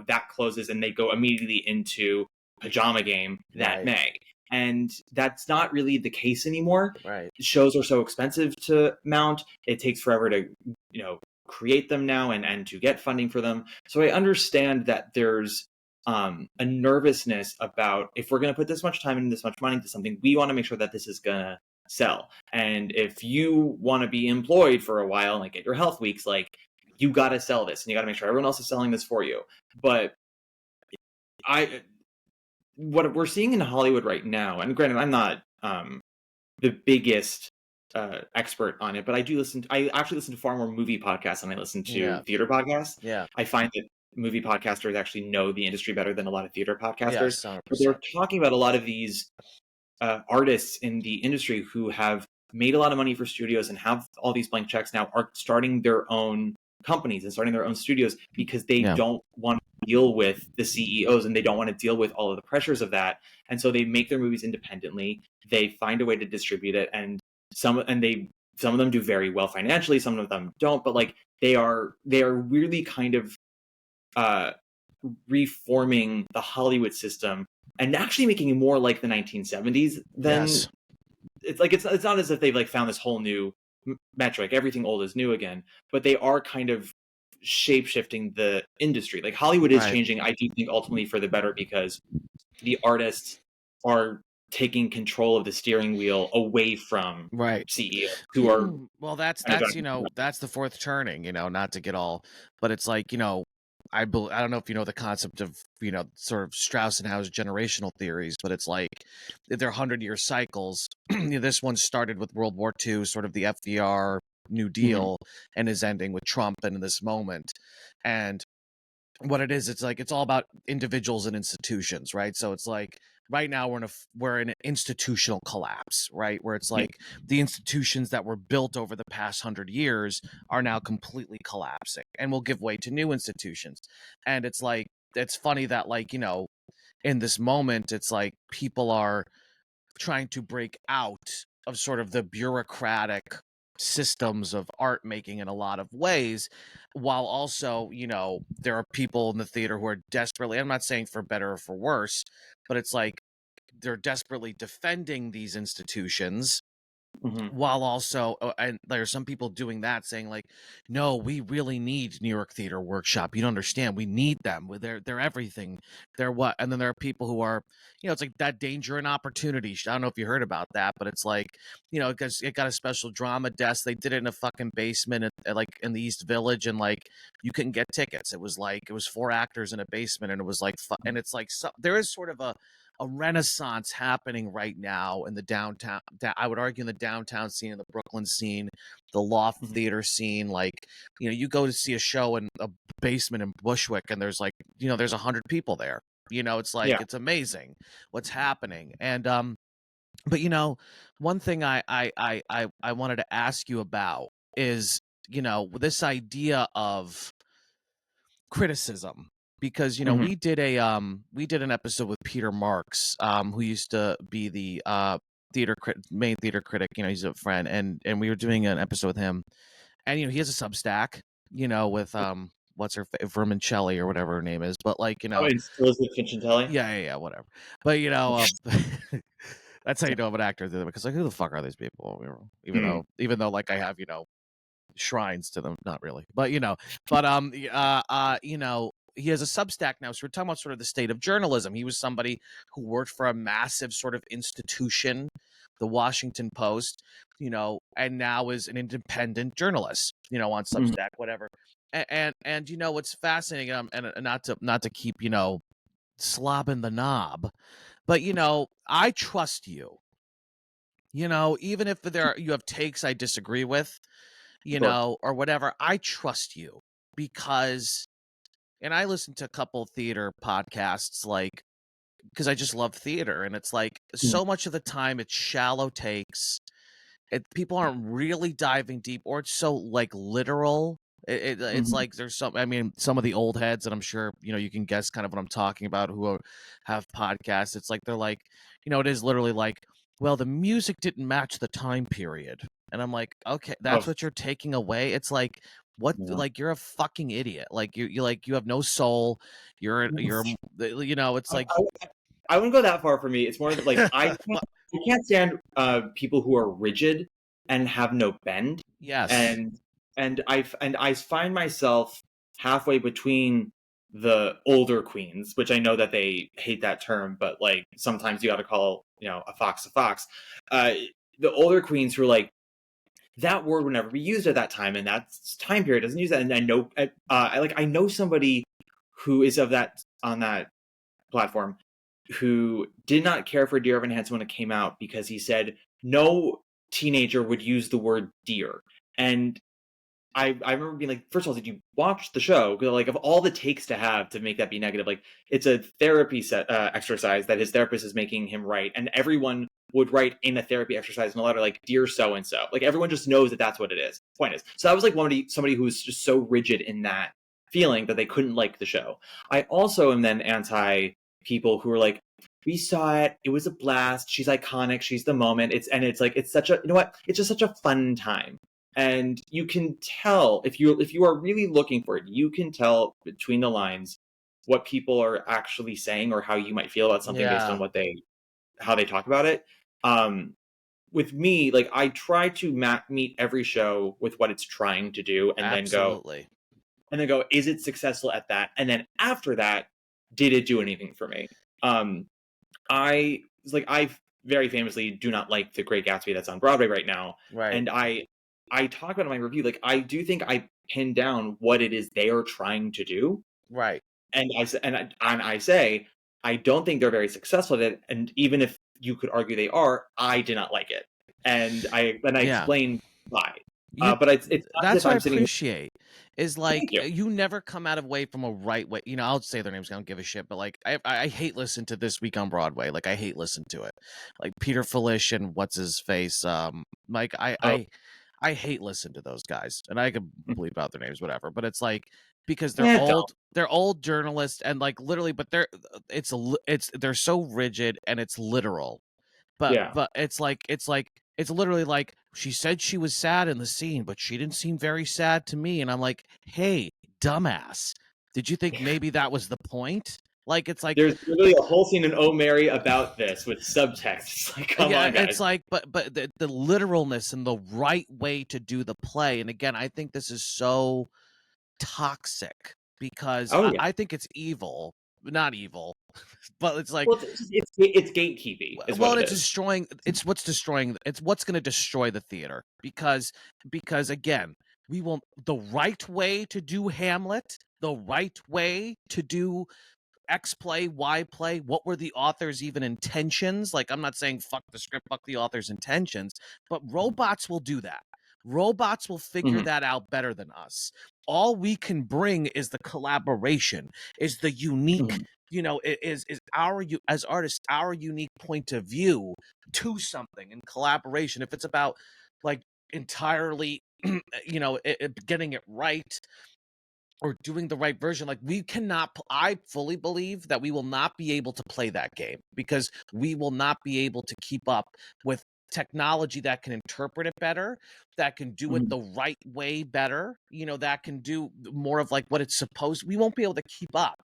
that closes and they go immediately into Pajama Game that May. And that's not really the case anymore. Shows are so expensive to mount. It takes forever to, create them now and to get funding for them. So I understand that there's a nervousness about, if we're going to put this much time and this much money into something, we want to make sure that this is going to sell. And if you want to be employed for a while and like get your health weeks, like you got to sell this and you got to make sure everyone else is selling this for you. But what we're seeing in Hollywood right now, and granted, I'm not the biggest expert on it, but I actually listen to far more movie podcasts than I listen to theater podcasts. I find that movie podcasters actually know the industry better than a lot of theater podcasters. But they're talking about a lot of these artists in the industry who have made a lot of money for studios and have all these blank checks now, are starting their own companies and starting their own studios because they don't want to deal with the CEOs and they don't want to deal with all of the pressures of that. And so they make their movies independently. They find a way to distribute it, and they some of them do very well financially, some of them don't, but like they are really kind of reforming the Hollywood system and actually making it more like the 1970s than it's like, it's not as if they've like found this whole new metric, everything old is new again, but they are kind of shape shifting the industry. Like Hollywood is changing, I do think, ultimately for the better, because the artists are taking control of the steering wheel away from CEOs who are well, that's that's the fourth turning, not to get all, but it's like, I don't know if you know the concept of, sort of Strauss and Howe's generational theories, but it's like they're 100-year cycles. This one started with World War II, sort of the FDR New Deal, and is ending with Trump and in this moment. And what it is, it's like, it's all about individuals and institutions, right? So it's like right now we're in an institutional collapse, right? Where it's like the institutions that were built over the past 100 years are now completely collapsing and will give way to new institutions. And it's like, it's funny that, like, in this moment, it's like people are trying to break out of sort of the bureaucratic systems of art making in a lot of ways, while also, there are people in the theater who are desperately, I'm not saying for better or for worse, but it's like they're desperately defending these institutions, while also, and there's some people doing that, saying like, no, we really need New York Theater Workshop, you don't understand, we need them, they're everything, they're what. And then there are people who are, it's like that danger and opportunity, I don't know if you heard about that, but it's like, because it got a special drama desk, they did it in a fucking basement at like in the East Village, and like you couldn't get tickets, it was 4 actors in a basement, and it was like and it's like, so there is sort of a renaissance happening right now in the downtown, I would argue, in the downtown scene, in the Brooklyn scene, the loft theater scene. Like, you go to see a show in a basement in Bushwick, and there's like, there's 100 people there. It's like, it's amazing what's happening. And but one thing I wanted to ask you about is, this idea of criticism, because we did an episode with Peter Marks, who used to be the main theater critic, he's a friend, and we were doing an episode with him, and he has a Substack, with what's her Vermicelli or whatever her name is, but like, it's Elizabeth Finchatelli. Yeah, whatever, but that's how you know I'm an actor, because like, who the fuck are these people, even though like I have shrines to them, not really, but he has a Substack now, so we're talking about sort of the state of journalism. He was somebody who worked for a massive sort of institution, the Washington Post, and now is an independent journalist, on Substack, whatever. And what's fascinating, and not to keep slobbing the knob, but I trust you, even if you have takes I disagree with, or whatever, I trust you, because, and I listen to a couple theater podcasts, like, because I just love theater, and it's like, so much of the time it's shallow takes, people aren't really diving deep, or it's so like literal. It's like there's some of the old heads, and I'm sure you can guess kind of what I'm talking about, who have podcasts. It's like they're like, it is literally like, well, the music didn't match the time period, and I'm like, okay, that's what you're taking away. It's like, what? Like, you're a fucking idiot. Like, you have no soul. You're it's like, I wouldn't go that far for me. It's more like I can't stand people who are rigid and have no bend. Yes. And I find myself halfway between the older queens, which I know that they hate that term, but like sometimes you got to call a fox a fox. The older queens who are like, that word would never be used at that time, and that time period doesn't use that. And I know I know somebody who is on that platform who did not care for Dear Evan Hansen when it came out, because he said no teenager would use the word dear. And I remember being like, first of all, did you watch the show? Because like, of all the takes to have to make that be negative, like, it's a therapy exercise that his therapist is making him write, and everyone would write in a therapy exercise in a letter like, dear so and so. Like, everyone just knows that that's what it is. Point is, so I was like somebody who was just so rigid in that feeling that they couldn't like the show. I also am then anti people who are like, we saw it, it was a blast, she's iconic, she's the moment. It's such a, you know what, it's just such a fun time. And you can tell if you are really looking for it, you can tell between the lines what people are actually saying or how you might feel about something based on how they talk about it. With me, like, I try to meet every show with what it's trying to do, and Absolutely. then go, is it successful at that? And then after that, did it do anything for me? I very famously do not like The Great Gatsby that's on Broadway right now. Right. And I talk about in my review, like, I do think I pin down what it is they are trying to do. Right. And I say, I don't think they're very successful at it. And even if you could argue they are, I did not like it. And I explain why. But it's that's what I appreciate is like you never come out of way from a right way. You know, I'll say their names. I don't give a shit. But like, I hate listening to This Week on Broadway. Like, I hate listening to it. Like Peter Falish and what's his face. Mike. I hate listening to those guys, and I could bleep out their names, whatever. But it's like because they're old. They're old journalists, and like literally, but they're so rigid and it's literal. But it's literally like she said she was sad in the scene, but she didn't seem very sad to me. And I'm like, hey, dumbass, did you think maybe that was the point? Like, it's like there's literally a whole scene in Oh Mary about this with subtext. It's like, come on, guys. It's like, but the literalness and the right way to do the play. And again, I think this is so toxic because I think it's evil, not evil. But it's like, well, it's gatekeeping. Well, it's destroying. It's what's going to destroy the theater because again, we will the right way to do Hamlet, the right way to do X play, Y play. What were the author's even intentions? Like, I'm not saying fuck the script, fuck the author's intentions, but robots will do that. Robots will figure that out better than us. All we can bring is the collaboration, is the unique. You know, is as artists, our unique point of view to something in collaboration. If it's about like entirely, you know, getting it right or doing the right version, like we cannot. I fully believe that we will not be able to play that game because we will not be able to keep up with technology that can interpret it better, that can do it the right way better, you know, that can do more of like what it's supposed. We won't be able to keep up.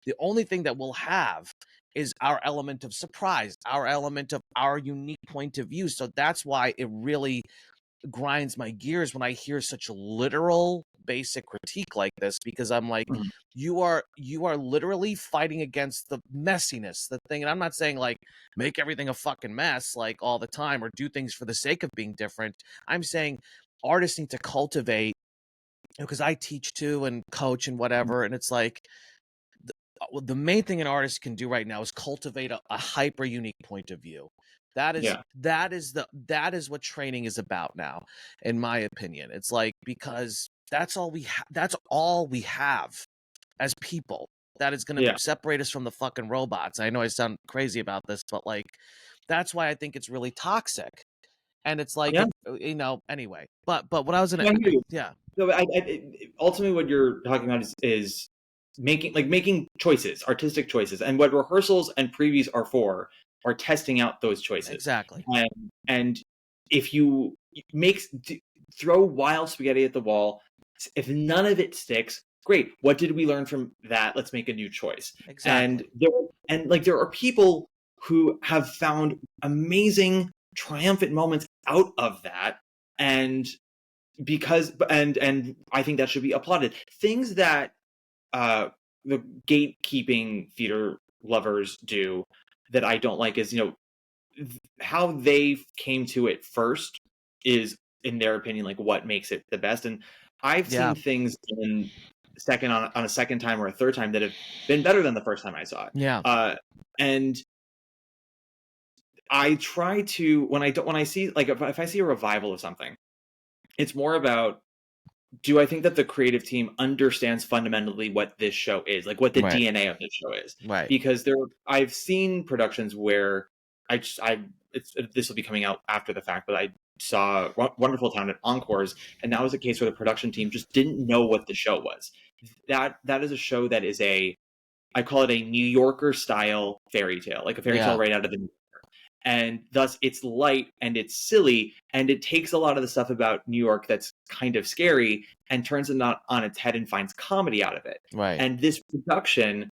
The only thing that we'll have is our element of surprise, our element of our unique point of view. So that's why it really grinds my gears when I hear such a literal basic critique like this, because I'm like, you are literally fighting against the messiness, the thing. And I'm not saying like make everything a fucking mess like all the time or do things for the sake of being different. I'm saying artists need to cultivate, because I teach too and coach and whatever, and it's like the main thing an artist can do right now is cultivate a hyper unique point of view. That is what training is about now, in my opinion. It's like, because that's all we have as people that is going to separate us from the fucking robots. I know I sound crazy about this, but like, that's why I think it's really toxic. And it's like, you know, anyway, but what I was going to, So ultimately what you're talking about is making choices, artistic choices, and what rehearsals and previews are testing out those choices. Exactly. And if you throw wild spaghetti at the wall, if none of it sticks, great. What did we learn from that? Let's make a new choice. Exactly. And there are people who have found amazing, triumphant moments out of that, and I think that should be applauded. Things that the gatekeeping theater lovers do that I don't like is, you know, how they came to it first is, in their opinion, like what makes it the best. And I've seen things on a second time or a third time that have been better than the first time I saw it. Yeah. And I try to, when I see, like, if I see a revival of something, it's more about, do I think that the creative team understands fundamentally what this show is, like what the DNA of this show is? Right. Because I've seen productions where this will be coming out after the fact, but I saw Wonderful Town at Encores, and that was a case where the production team just didn't know what the show was. That is a show that is a I call it a New Yorker style fairy tale, like a fairy tale right out of the New Yorker. And thus it's light and it's silly, and it takes a lot of the stuff about New York that's kind of scary and turns it on its head and finds comedy out of it. Right. And this production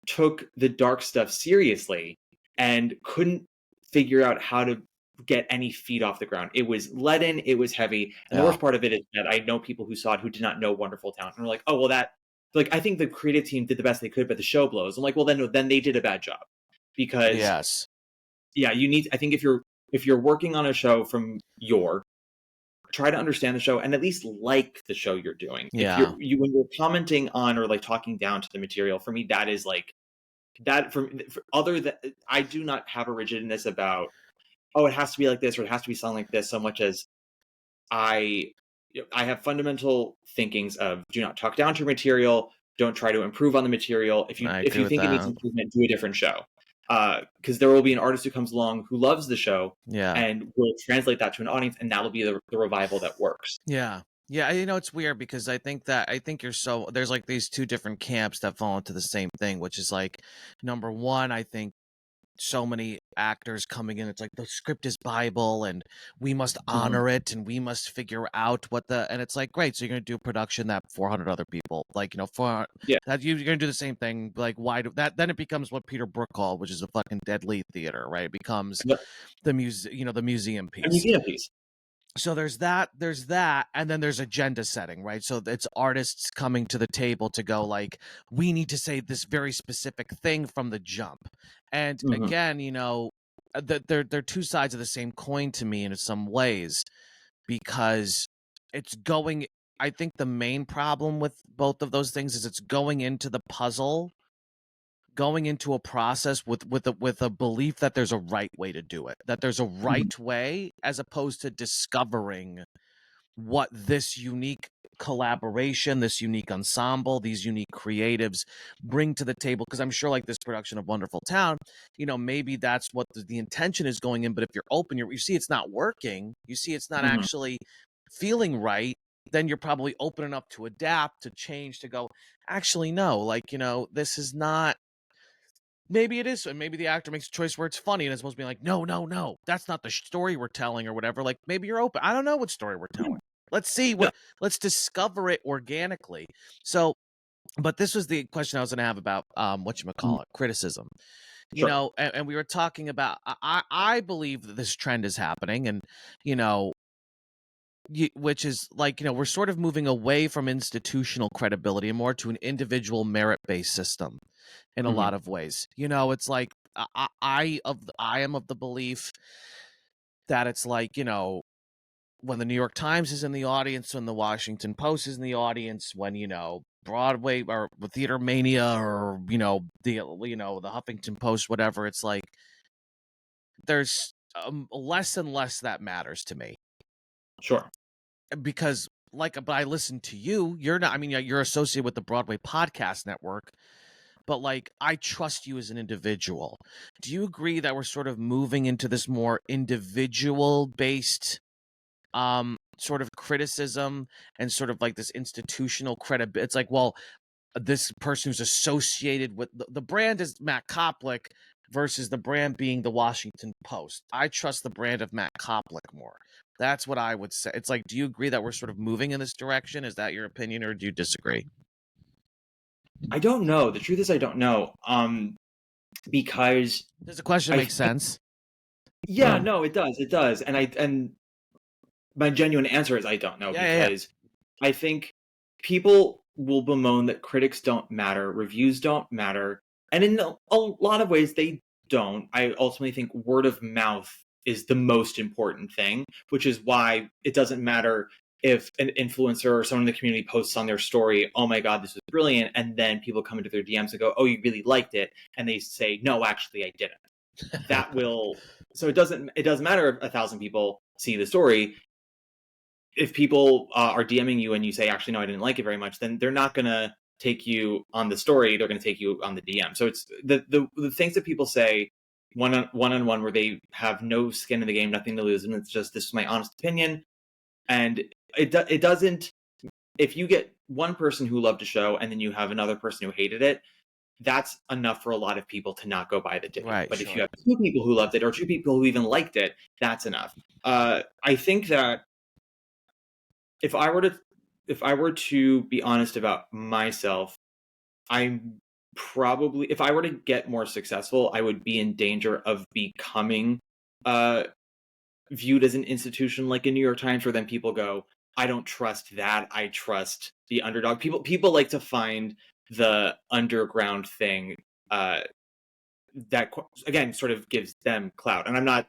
took the dark stuff seriously and couldn't figure out how to get any feet off the ground. It was leaden, it was heavy. And the worst part of it is that I know people who saw it who did not know Wonderful Town and were like, oh, well, that, like, I think the creative team did the best they could, but the show blows. I'm like, well, then they did a bad job. Because you need, I think if you're working on a show from try to understand the show and at least like the show you're doing. If when you're commenting on or like talking down to the material, for me, that is like that for other than I do not have a rigidness about, oh, it has to be like this or it has to be something like this, so much as I have fundamental thinkings of do not talk down to your material, don't try to improve on the material. If you think it needs improvement, do a different show. Because there will be an artist who comes along who loves the show and will translate that to an audience, and that'll be the revival that works. Yeah, it's weird because I think there's like these two different camps that fall into the same thing, which is like, number one, I think so many actors coming in, it's like the script is Bible and we must honor it and we must figure out and it's like, great, so you're gonna do a production that 400 other people, like, that you're gonna do the same thing, like, why do that? Then it becomes what Peter Brook called, which is a fucking deadly theater, right? It becomes the museum piece. A museum piece. So there's that, and then there's agenda setting, right? So it's artists coming to the table to go like, we need to say this very specific thing from the jump. And again, they're two sides of the same coin to me in some ways, because I think the main problem with both of those things is it's going into the puzzle, going into a process with a belief that there's a right way to do it, that there's a right way, as opposed to discovering what this unique collaboration, this unique ensemble, these unique creatives bring to the table. Because I'm sure, like this production of Wonderful Town, maybe that's what the intention is going in, but if you're open, you see it's not working, you see it's not actually feeling right, then you're probably open enough to adapt, to change, to go, actually, no, like, this is not. Maybe it is, and maybe the actor makes a choice where it's funny and it's supposed to be like, no, that's not the story we're telling or whatever. Like, maybe you're open. I don't know what story we're telling. Let's see let's discover it organically. So, but this was the question I was going to have about criticism. And we were talking about, I believe that this trend is happening, and which is like, we're sort of moving away from institutional credibility and more to an individual merit-based system in a lot of ways. It's like, I am of the belief that it's like, when the New York Times is in the audience, when the Washington Post is in the audience, when, Broadway or Theater Mania or, the Huffington Post, whatever, it's like, there's less and less that matters to me. Sure. Because but I listen to you, you're associated with the Broadway Podcast Network, but like, I trust you as an individual. Do you agree that we're sort of moving into this more individual based sort of criticism and sort of like this institutional credibility? It's like, well, this person who's associated with the brand is Matt Koplik versus the brand being the Washington Post. I trust the brand of Matt Koplik more. That's what I would say. It's like, do you agree that we're sort of moving in this direction? Is that your opinion, or do you disagree? I don't know. The truth is, I don't know. Because there's a question that makes sense. Yeah, no, it does. It does. And my genuine answer is I don't know, because I think people will bemoan that critics don't matter, reviews don't matter. And in a lot of ways, they don't. I ultimately think word of mouth is the most important thing, which is why it doesn't matter if an influencer or someone in the community posts on their story, oh my God, this was brilliant. And then people come into their DMs and go, oh, you really liked it. And they say, no, actually, I didn't. So it doesn't matter if 1,000 people see the story. If people are DMing you and you say, actually, no, I didn't like it very much, then they're not going to take you on the story. They're going to take you on the DM. So it's the things that people say one-on-one where they have no skin in the game, nothing to lose. And it's just, this is my honest opinion. And it doesn't, if you get one person who loved a show and then you have another person who hated it, that's enough for a lot of people to not go buy the ticket. Right, But if sure. you have 2 people who loved it or 2 people who even liked it, that's enough. I think that if I were to be honest about myself, I'm probably, if I were to get more successful, I would be in danger of becoming viewed as an institution like a New York Times, where then people go, I don't trust that. I trust the underdog. People like to find the underground thing that, again, sort of gives them clout. And I'm not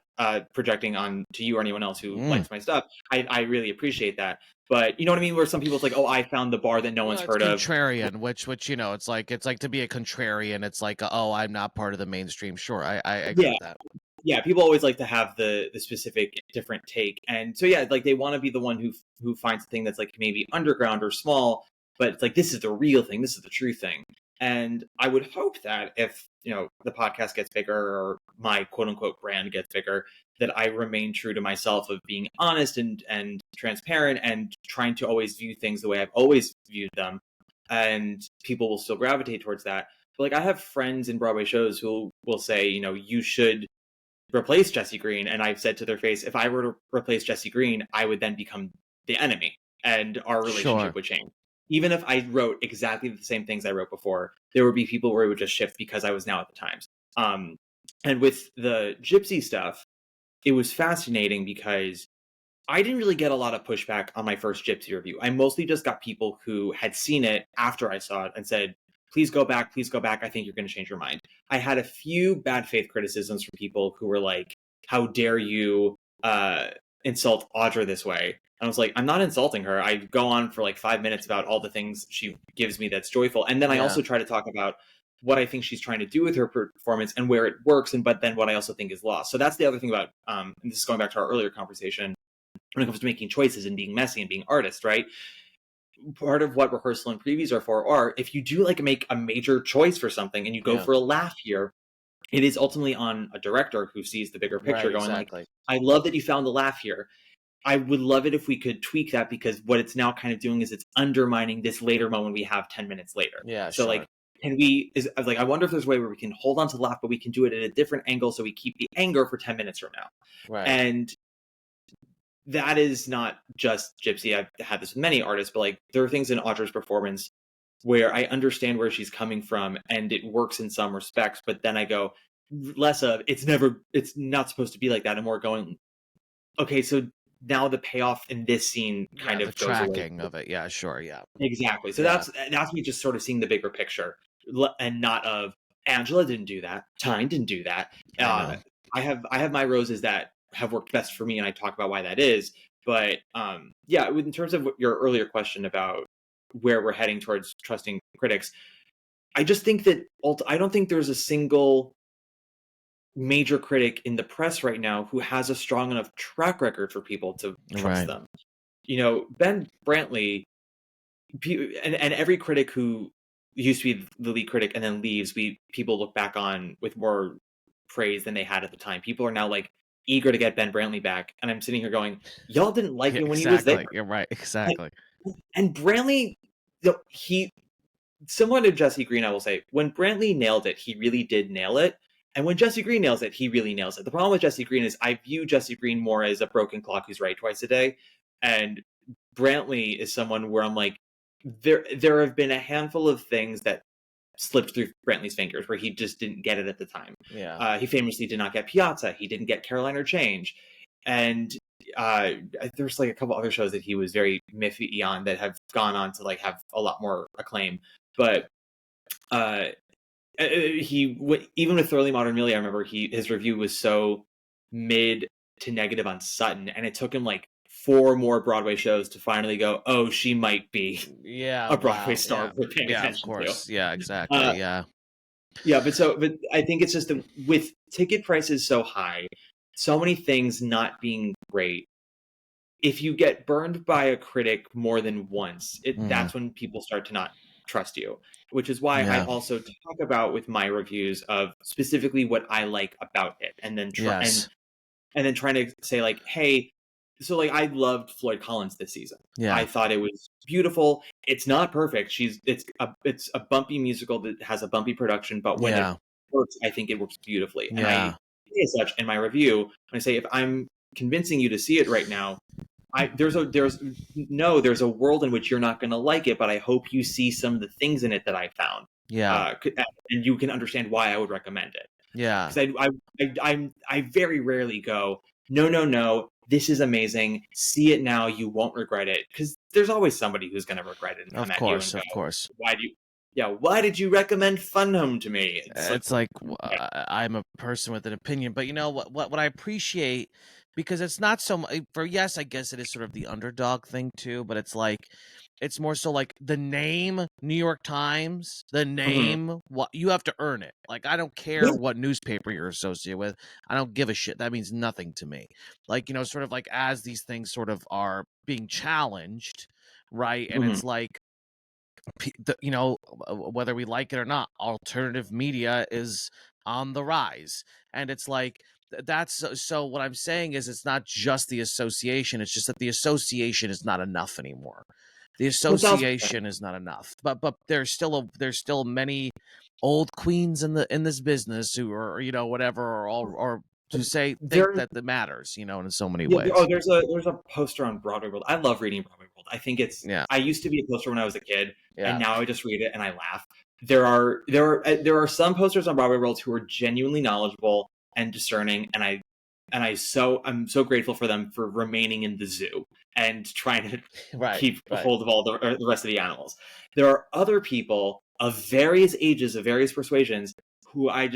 projecting on to you or anyone else who likes my stuff. I really appreciate that. But you know what I mean? Where some people, it's like, oh, I found the bar that no one's heard of. Contrarian, which it's like to be a contrarian. It's like, oh, I'm not part of the mainstream. Sure, I agree with that. Yeah, people always like to have the specific different take. And so, yeah, like they want to be the one who finds the thing that's like maybe underground or small, but it's like, this is the real thing. This is the true thing. And I would hope that if, the podcast gets bigger or my quote unquote brand gets bigger, that I remain true to myself of being honest and transparent and trying to always view things the way I've always viewed them. And people will still gravitate towards that. But like, I have friends in Broadway shows who will say, you should replace Jesse Green. And I've said to their face, if I were to replace Jesse Green, I would then become the enemy and our relationship would change. Even if I wrote exactly the same things I wrote before, there would be people where it would just shift because I was now at the Times. And with the Gypsy stuff, it was fascinating because I didn't really get a lot of pushback on my first Gypsy review. I mostly just got people who had seen it after I saw it and said, please go back. I think you're going to change your mind. I had a few bad faith criticisms from people who were like, how dare you insult Audra this way? I was like, I'm not insulting her. I go on for like 5 minutes about all the things she gives me that's joyful. And then I also try to talk about what I think she's trying to do with her performance and where it works, but then what I also think is lost. So that's the other thing about, and this is going back to our earlier conversation, when it comes to making choices and being messy and being artist, right? Part of what rehearsal and previews are for are, if you do like make a major choice for something and you go for a laugh here, it is ultimately on a director who sees the bigger picture going like, I love that you found the laugh here. I would love it if we could tweak that, because what it's now kind of doing is it's undermining this later moment we have 10 minutes later. Yeah. So like, I wonder if there's a way where we can hold on to the laugh, but we can do it at a different angle so we keep the anger for 10 minutes from now. Right. And that is not just Gypsy. I've had this with many artists, but like there are things in Audra's performance where I understand where she's coming from and it works in some respects, but then I go less of it's not supposed to be like that, and more going, okay, so now the payoff in this scene kind of goes tracking away. of it. Yeah, sure. Yeah, exactly. So that's me just sort of seeing the bigger picture and not of Angela didn't do that, Tyne didn't do that. I have my roses that have worked best for me, and I talk about why that is. But in terms of your earlier question about where we're heading towards trusting critics, I just think that I don't think there's a single major critic in the press right now who has a strong enough track record for people to trust them. Ben Brantley, and every critic who used to be the lead critic and then leaves, people look back on with more praise than they had at the time. People are now like eager to get Ben Brantley back, and I'm sitting here going, y'all didn't like him when he was there. You're right, exactly. And Brantley, he, similar to Jesse Green, I will say, when Brantley nailed it, he really did nail it. And when Jesse Green nails it, he really nails it. The problem with Jesse Green is I view Jesse Green more as a broken clock who's right twice a day. And Brantley is someone where I'm like, there have been a handful of things that slipped through Brantley's fingers where he just didn't get it at the time. Yeah. He famously did not get Piazza. He didn't get Caroline or Change. And there's like a couple other shows that he was very miffy on that have gone on to like have a lot more acclaim. But even with Thoroughly Modern Millie, I remember his review was so mid to negative on Sutton, and it took him like 4 more Broadway shows to finally go, oh, she might be a Broadway star. Yeah, of course. Yeah, exactly. But I think it's just with ticket prices so high, so many things not being great, if you get burned by a critic more than once, that's when people start to not trust you, which is why I also talk about with my reviews of specifically what I like about it, and then trying to say like, hey, so like I loved Floyd Collins this season. Yeah. I thought it was beautiful. It's not perfect. It's a bumpy musical that has a bumpy production, but when it works, I think it works beautifully. And I say as such in my review, when I say if I'm convincing you to see it right now, there's a world in which you're not going to like it, but I hope you see some of the things in it that I found. Yeah. And you can understand why I would recommend it. Yeah. Because I very rarely go, no, this is amazing. See it now. You won't regret it. Because there's always somebody who's going to regret it and come at you and go, of course. Why did you recommend Fun Home to me? It's like I'm a person with an opinion, but you know what I appreciate, because it's not so much yes, I guess it is sort of the underdog thing too, but it's like it's more so like the name New York Times, the name, what you have to earn it. Like I don't care what newspaper you're associated with. I don't give a shit. That means nothing to me. Like, you know, sort of like as these things sort of are being challenged, right? And it's like, you know, whether we like it or not, alternative media is on the rise. And it's like, that's so what I'm saying is it's not just the association. It's just that the association is not enough anymore. The association is not enough, but there's still many old queens in this business who are, you know, whatever, or to think that matters, you know, in so many ways. Oh, there's a poster on Broadway World. I love reading Broadway World. I think it's. Yeah. I used to be a poster when I was a kid, and now I just read it and I laugh. There are some posters on Broadway World who are genuinely knowledgeable and discerning, and I'm so grateful for them for remaining in the zoo and trying to keep hold of all the rest of the animals. There are other people of various ages, of various persuasions, who I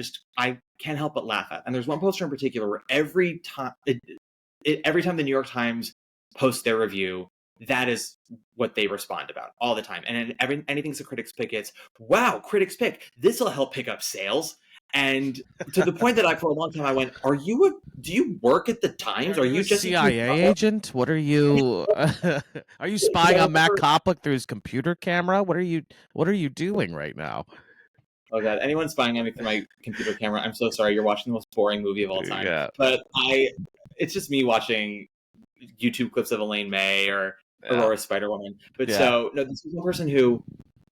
can't help but laugh at. And there's one poster in particular where every time the New York Times posts their review, that is what they respond about all the time. And anything's a critic's pick, it's, wow, critics pick, this will help pick up sales. And to the point that for a long time I went, do you work at the Times? Are you just a CIA agent? What are you? Are you spying on Matt Koplik through his computer camera? What are you doing right now? Oh God! Anyone spying on me through my computer camera? I'm so sorry. You're watching the most boring movie of all time. Yeah. But it's just me watching YouTube clips of Elaine May or Aurora Spider-Woman. But so no, this is one person who.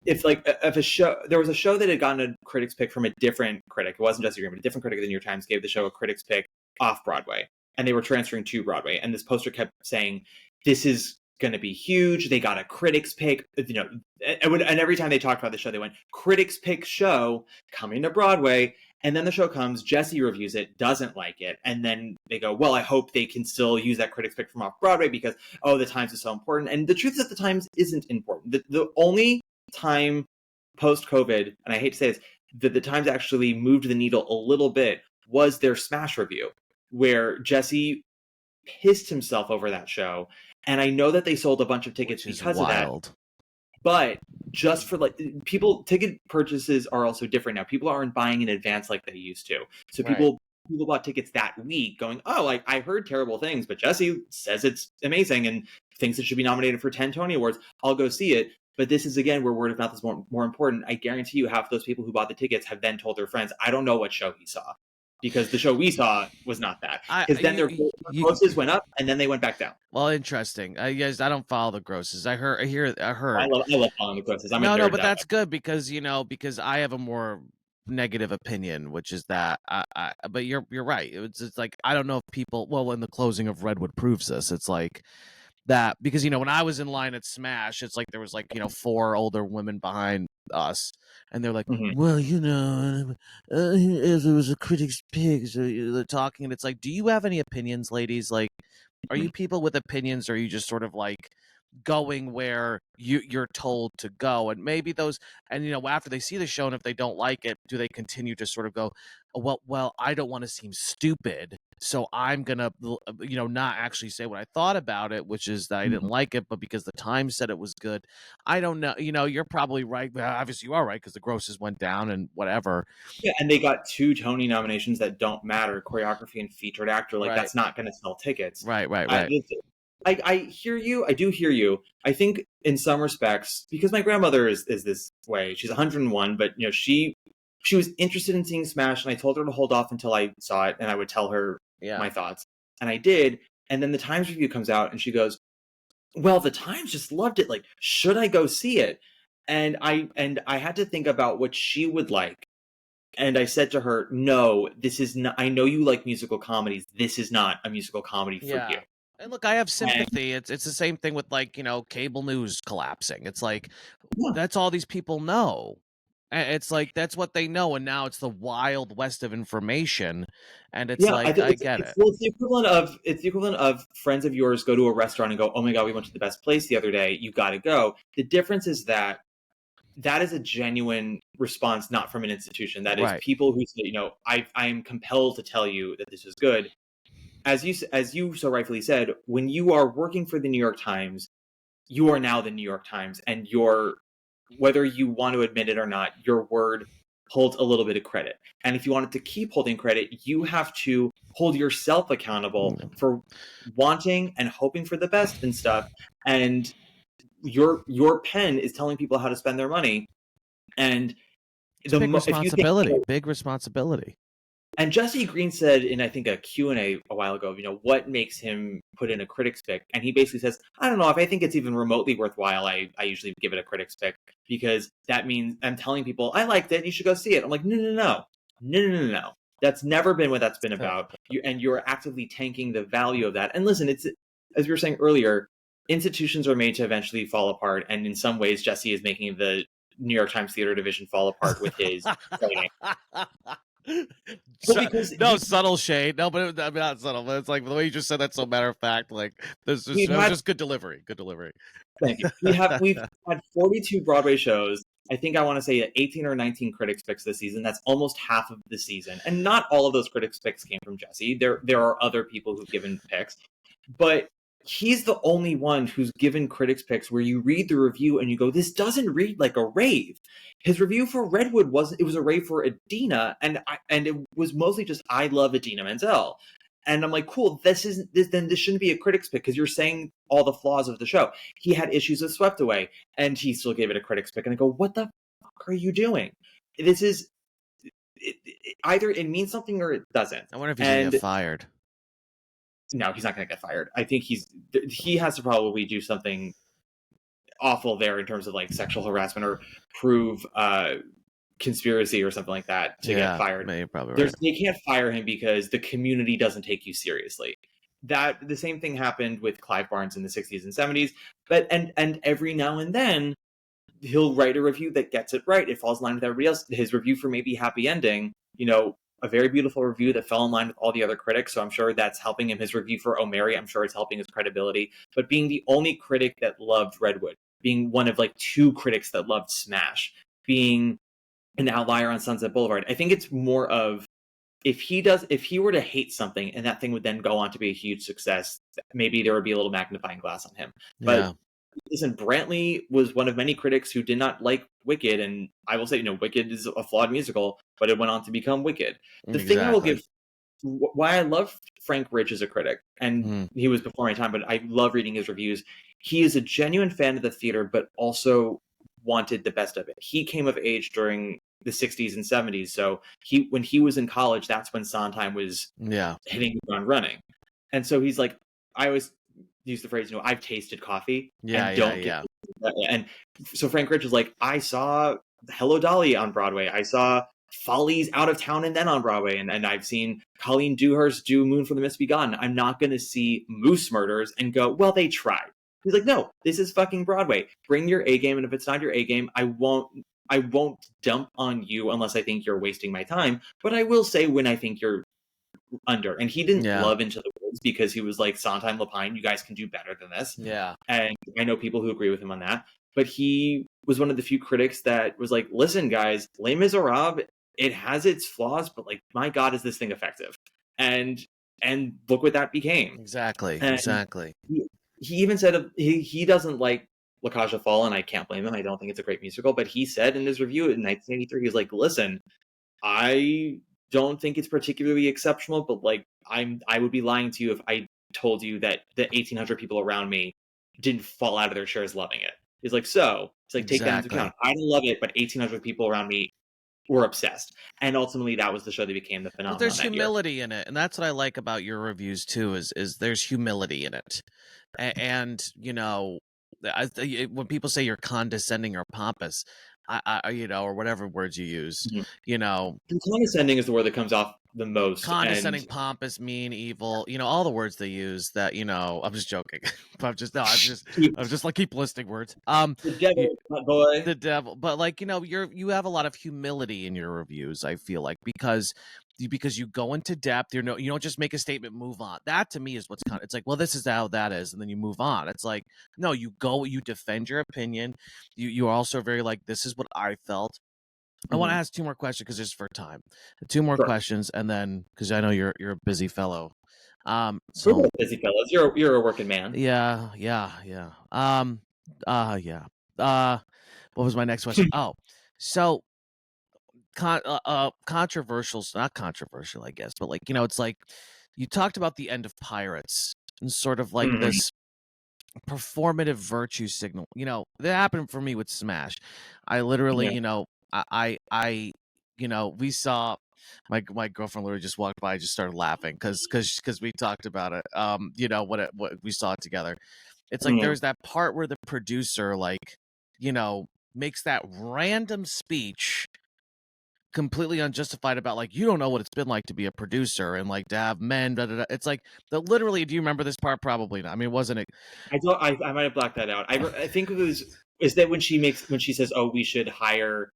If there was a show that had gotten a critic's pick from a different critic, it wasn't Jesse Green, but a different critic at the New York Times gave the show a critic's pick off Broadway, and they were transferring to Broadway, and this poster kept saying, "This is going to be huge. They got a critic's pick," you know, and every time they talked about the show, they went, "Critic's pick show coming to Broadway," and then the show comes, Jesse reviews it, doesn't like it, and then they go, "Well, I hope they can still use that critic's pick from off Broadway because the Times is so important," and the truth is that the Times isn't important. The only time post-COVID, and I hate to say this, that the Times actually moved the needle a little bit was their Smash review, where Jesse pissed himself over that show. And I know that they sold a bunch of tickets because of that. But just for ticket purchases are also different now. People aren't buying in advance like they used to. So people bought tickets that week going, I heard terrible things, but Jesse says it's amazing and thinks it should be nominated for 10 Tony Awards. I'll go see it. But this is, again, where word of mouth is more important. I guarantee you half of those people who bought the tickets have then told their friends, I don't know what show he saw. Because the show we saw was not that. Because then their grosses went up and then they went back down. Well, interesting. Yes, I don't follow the grosses. I heard. I love following the grosses. No, but that's good because I have a more negative opinion, which is that but you're right. It's like I don't know if people. Well, in the closing of Redwood proves this. It's like. That because when I was in line at Smash, it's like there was 4 older women behind us, and they're like, well, if it was a critic's pick, so they're talking, and it's like, do you have any opinions, ladies? Like, are you people with opinions, or are you just sort of like going where you're told to go? And maybe those, and after they see the show, and if they don't like it, do they continue to sort of go, well, I don't want to seem stupid, so I'm gonna not actually say what I thought about it, which is that I didn't like it, but because the Times said it was good. I don't know. You're probably right. Obviously you are right, because the grosses went down and whatever. Yeah, and they got 2 Tony nominations that don't matter, choreography and featured actor. That's not going to sell tickets. Right. I hear you. I do hear you. I think in some respects, because my grandmother is this way. She's 101, but she was interested in seeing Smash, and I told her to hold off until I saw it, and I would tell her my thoughts. And I did. And then the Times review comes out and she goes, well, the Times just loved it. Like, should I go see it? And I had to think about what she would like. And I said to her, no, this is not, I know you like musical comedies. This is not a musical comedy for you. And look, I have sympathy. It's the same thing with, like, cable news collapsing. It's like, that's all these people know. It's like, that's what they know. And now it's the wild west of information. And it's I get it. Well, it's the equivalent of friends of yours go to a restaurant and go, oh my God, we went to the best place the other day. You got to go. The difference is that is a genuine response, not from an institution. That is people who say, I am compelled to tell you that this is good. As you so rightfully said, when you are working for the New York Times, you are now the New York Times, and whether you want to admit it or not, your word holds a little bit of credit. And if you want it to keep holding credit, you have to hold yourself accountable for wanting and hoping for the best and stuff. And your pen is telling people how to spend their money, and it's big responsibility. And Jesse Green said in, I think, a Q&A a while ago, what makes him put in a critic's pick? And he basically says, I don't know, if I think it's even remotely worthwhile, I usually give it a critic's pick, because that means I'm telling people, I liked it, you should go see it. I'm like, no. That's never been what that's been about. You're actively tanking the value of that. And listen, it's, as we were saying earlier, institutions are made to eventually fall apart. And in some ways, Jesse is making the New York Times theater division fall apart with his writing. Subtle shade. No, but not subtle. But it's like the way you just said that, so matter of fact. Like, this is just good delivery. Good delivery. Thank you. We've had 42 Broadway shows. I think I want to say 18 or 19 critics picks this season. That's almost half of the season, and not all of those critics picks came from Jesse. There are other people who've given picks, but he's the only one who's given critics picks where you read the review and you go, this doesn't read like a rave. His review for Redwood was a rave for Idina, and it was mostly just, I love Idina Menzel. And I'm like, cool, then this shouldn't be a critics pick, because you're saying all the flaws of the show. He had issues with Swept Away, and he still gave it a critics pick. And I go, what the fuck are you doing? This is either it means something or it doesn't. I wonder if he's gonna get fired. No, he's not going to get fired. I think he has to probably do something awful there in terms of like sexual harassment or prove conspiracy or something like that to get fired. You're probably right. They can't fire him because the community doesn't take you seriously. That the same thing happened with Clive Barnes in the 60s and 70s. But and every now and then he'll write a review that gets it right. It falls in line with everybody else. His review for Maybe Happy Ending, a very beautiful review that fell in line with all the other critics. So I'm sure that's helping him. His review for O'Mary, I'm sure it's helping his credibility. But being the only critic that loved Redwood, being one of like 2 critics that loved Smash, being an outlier on Sunset Boulevard, I think it's more of, if he were to hate something and that thing would then go on to be a huge success, maybe there would be a little magnifying glass on him. But listen, Brantley was one of many critics who did not like Wicked, and I will say, Wicked is a flawed musical, but it went on to become Wicked. The thing I will give, why I love Frank Rich as a critic, and he was before my time, but I love reading his reviews. He is a genuine fan of the theater, but also wanted the best of it. He came of age during the 60s and 70s, so when he was in college, that's when Sondheim was hitting the ground running. And so he's like, I always use the phrase, I've tasted coffee. And so Frank Rich is like, I saw Hello Dolly on Broadway. I saw Follies Out of Town and then on Broadway. And I've seen Colleen Dewhurst do Moon for the Mist Begotten. I'm not going to see Moose Murders and go, well, they tried. He's like, no, this is fucking Broadway. Bring your A game. And if it's not your A game, I won't dump on you unless I think you're wasting my time. But I will say when I think you're under. And he didn't love Into the Woods because he was like, Sondheim, Lapine, you guys can do better than this. Yeah. And I know people who agree with him on that. But he was one of the few critics that was like, listen, guys, Les Miserables, it has its flaws, but like, my God, is this thing effective? And look what that became. Exactly. He even said he doesn't like La Cage aux Folles, and I can't blame him. I don't think it's a great musical, but he said in his review in 1983, he was like, listen, I don't think it's particularly exceptional, but like I would be lying to you if I told you that the 1,800 people around me didn't fall out of their chairs loving it. He's like, take that into account. I don't love it, but 1,800 people around me were obsessed. And ultimately that was the show that became the phenomenon. But there's that year. humility in it, and that's what I like about your reviews too. Is there's humility in it, and you know, when people say you're condescending or pompous, I you know, or whatever words you use, Mhm. you know, Condescending is the word that comes off the most. condescending, And pompous, mean, evil, you know, all the words they use. That, you know, I'm just joking. I'm just like, keep listing words. the devil, my boy. The devil, but like, you know, you have a lot of humility in your reviews, I feel like, because you go into depth. You don't just make a statement, move on. That to me is what's it's like, well, this is how that is, and then you move on. It's like, no, you defend your opinion. You're also very like, this is what I felt. I want to ask two more questions because it's for time. Two more Sure. questions, and then because I know you're a busy fellow. We're So both busy fellows. You're a working man. yeah. Yeah. What was my next question? Oh, so controversial, not controversial, I guess, but like, you know, it's like you talked about the end of Pirates and sort of like this performative virtue signal. You know, that happened for me with Smash. I literally, Yeah. you know, I you know, we saw my girlfriend literally just walked by, just started laughing because we talked about it. You know, what we saw it together. It's like there's that part where the producer, like, you know, makes that random speech completely unjustified about, like, you don't know what it's been like to be a producer and like to have men. Da, da, da. It's like literally. Do you remember this part? Probably not. I mean, wasn't it? I might have blacked that out. I think it was is that when she says, "Oh, we should hire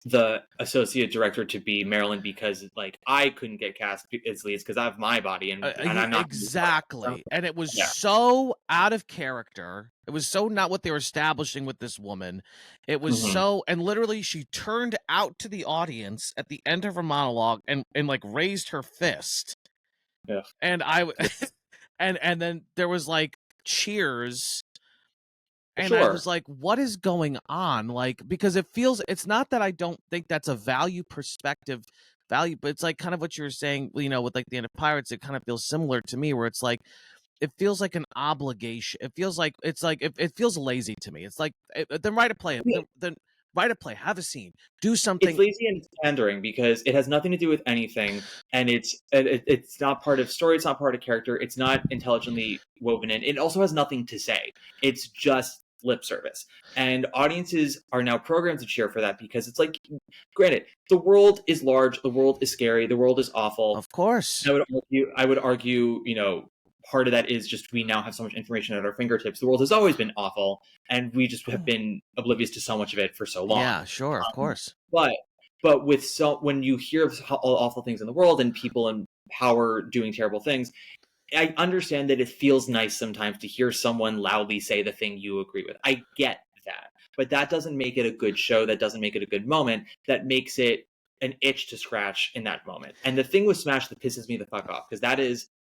the associate director to be Marilyn because like I couldn't get cast as leads because I have my body and I'm not exactly." And it was Yeah. so out of character. It was so not what they were establishing with this woman. It was so, and literally she turned out to the audience at the end of her monologue and like raised her fist. Yeah. And I and then there was like cheers. And I was like, what is going on? Like, because it's not that I don't think that's a perspective value, but it's like kind of what you're saying, you know, with like the end of Pirates, it kind of feels similar to me where it's like, it feels like an obligation. It feels like, it feels lazy to me. It's like, then write a play, then write a play, have a scene, do something. It's lazy and it's pandering because it has nothing to do with anything, and it's not part of story. It's not part of character. It's not intelligently woven in. It also has nothing to say. It's just lip service, and audiences are now programmed to cheer for that because it's like, granted, the world is large, the world is scary, the world is awful. Of course, I would argue, you know, part of that is just we now have so much information at our fingertips. The world has always been awful, and we just have been oblivious to so much of it for so long. Yeah, sure, of course. But when you hear of all awful things in the world and people in power doing terrible things, I understand that it feels nice sometimes to hear someone loudly say the thing you agree with. I get that. But that doesn't make it a good show. That doesn't make it a good moment. That makes it an itch to scratch in that moment. And the thing with Smash that pisses me the fuck off, because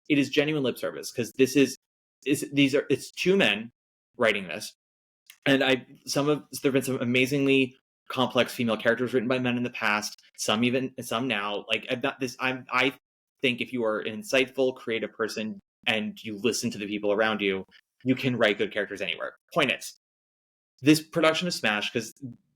it is genuine lip service, because it's two men writing this. And there have been some amazingly complex female characters written by men in the past, some now. Like, I think if you are an insightful, creative person and you listen to the people around you, you can write good characters anywhere. Point is, this production of Smash, because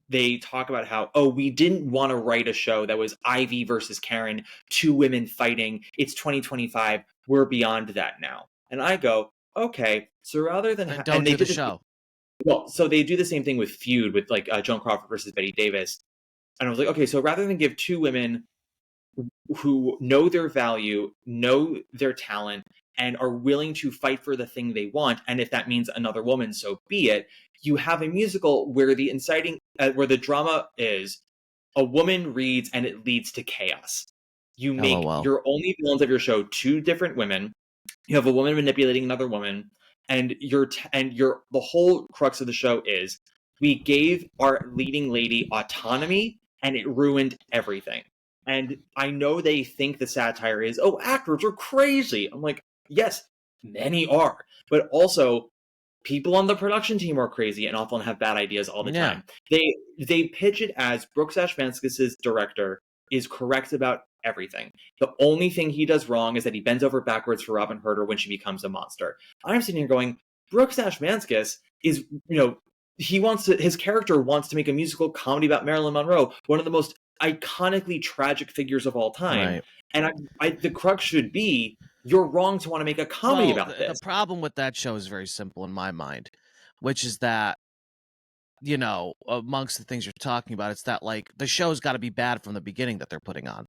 they talk about how, oh, we didn't want to write a show that was Ivy versus Karen, two women fighting. It's 2025. We're beyond that now. And I go, okay, so rather than don't do the show. Well, so they do the same thing with Feud, with like Joan Crawford versus Betty Davis. And I was like, okay, so rather than give two women who know their value, know their talent, and are willing to fight for the thing they want, and if that means another woman, so be it, you have a musical where where the drama is a woman reads and it leads to chaos. You make your only villains of your show two different women. You have a woman manipulating another woman. And the whole crux of the show is we gave our leading lady autonomy and it ruined everything. And I know they think the satire is, oh, actors are crazy. I'm like, yes, many are. But also, people on the production team are crazy and often have bad ideas all the time. They pitch it as Brooks Ashmanskas' director is correct about everything. The only thing he does wrong is that he bends over backwards for Robin Herder when she becomes a monster. I'm sitting here going, Brooks Ashmanskas is, you know, his character wants to make a musical comedy about Marilyn Monroe, one of the most iconically tragic figures of all time. Right. And the crux should be, you're wrong to want to make a comedy about The this. problem with that show is very simple in my mind, which is that, amongst the things you're talking about, it's that like the show's got to be bad from the beginning that they're putting on.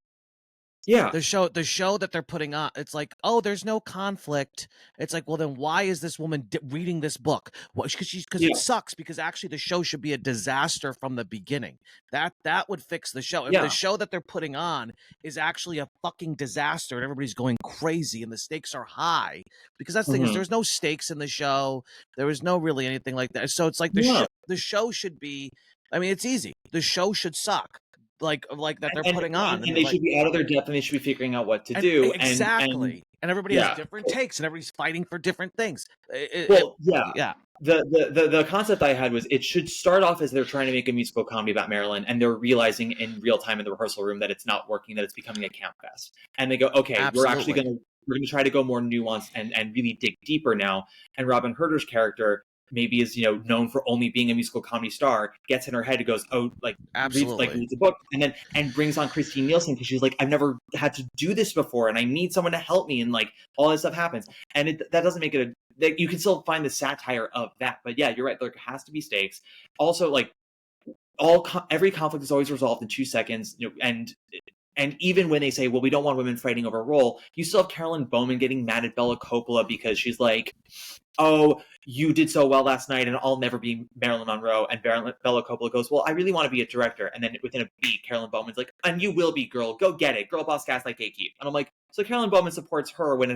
Yeah. The show that they're putting on, it's like, oh, there's no conflict. It's like, well, then why is this woman reading this book? Because it sucks. Because actually, the show should be a disaster from the beginning. That would fix the show. If the show that they're putting on is actually a fucking disaster and everybody's going crazy and the stakes are high, because that's the thing is there's no stakes in the show. There was no really anything like that. So it's like the show should be. I mean, it's easy. The show should suck. Like that they're putting on, and they should be out of their depth, and they should be figuring out what to do. Exactly, and everybody has different takes, and everybody's fighting for different things. The concept I had was it should start off as they're trying to make a musical comedy about Marilyn, and they're realizing in real time in the rehearsal room that it's not working, that it's becoming a camp fest, and they go, okay, Absolutely. we're gonna try to go more nuanced and really dig deeper now. And Robin Herder's character maybe is known for only being a musical comedy star, gets in her head and goes, reads a book, and brings on Christine Nielsen because she's like, I've never had to do this before and I need someone to help me, and like all this stuff happens, and that doesn't make it you can still find the satire of that, but yeah, you're right, there has to be stakes. Also, like every conflict is always resolved in 2 seconds, and even when they say, well, we don't want women fighting over a role, you still have Carolyn Bowman getting mad at Bella Coppola because she's like, oh, you did so well last night and I'll never be Marilyn Monroe. And Bella Coppola goes, well, I really want to be a director. And then within a beat, Carolyn Bowman's like, and you will be, girl. Go get it. Girl boss gas like gatekeep. And I'm like, so Carolyn Bowman supports her when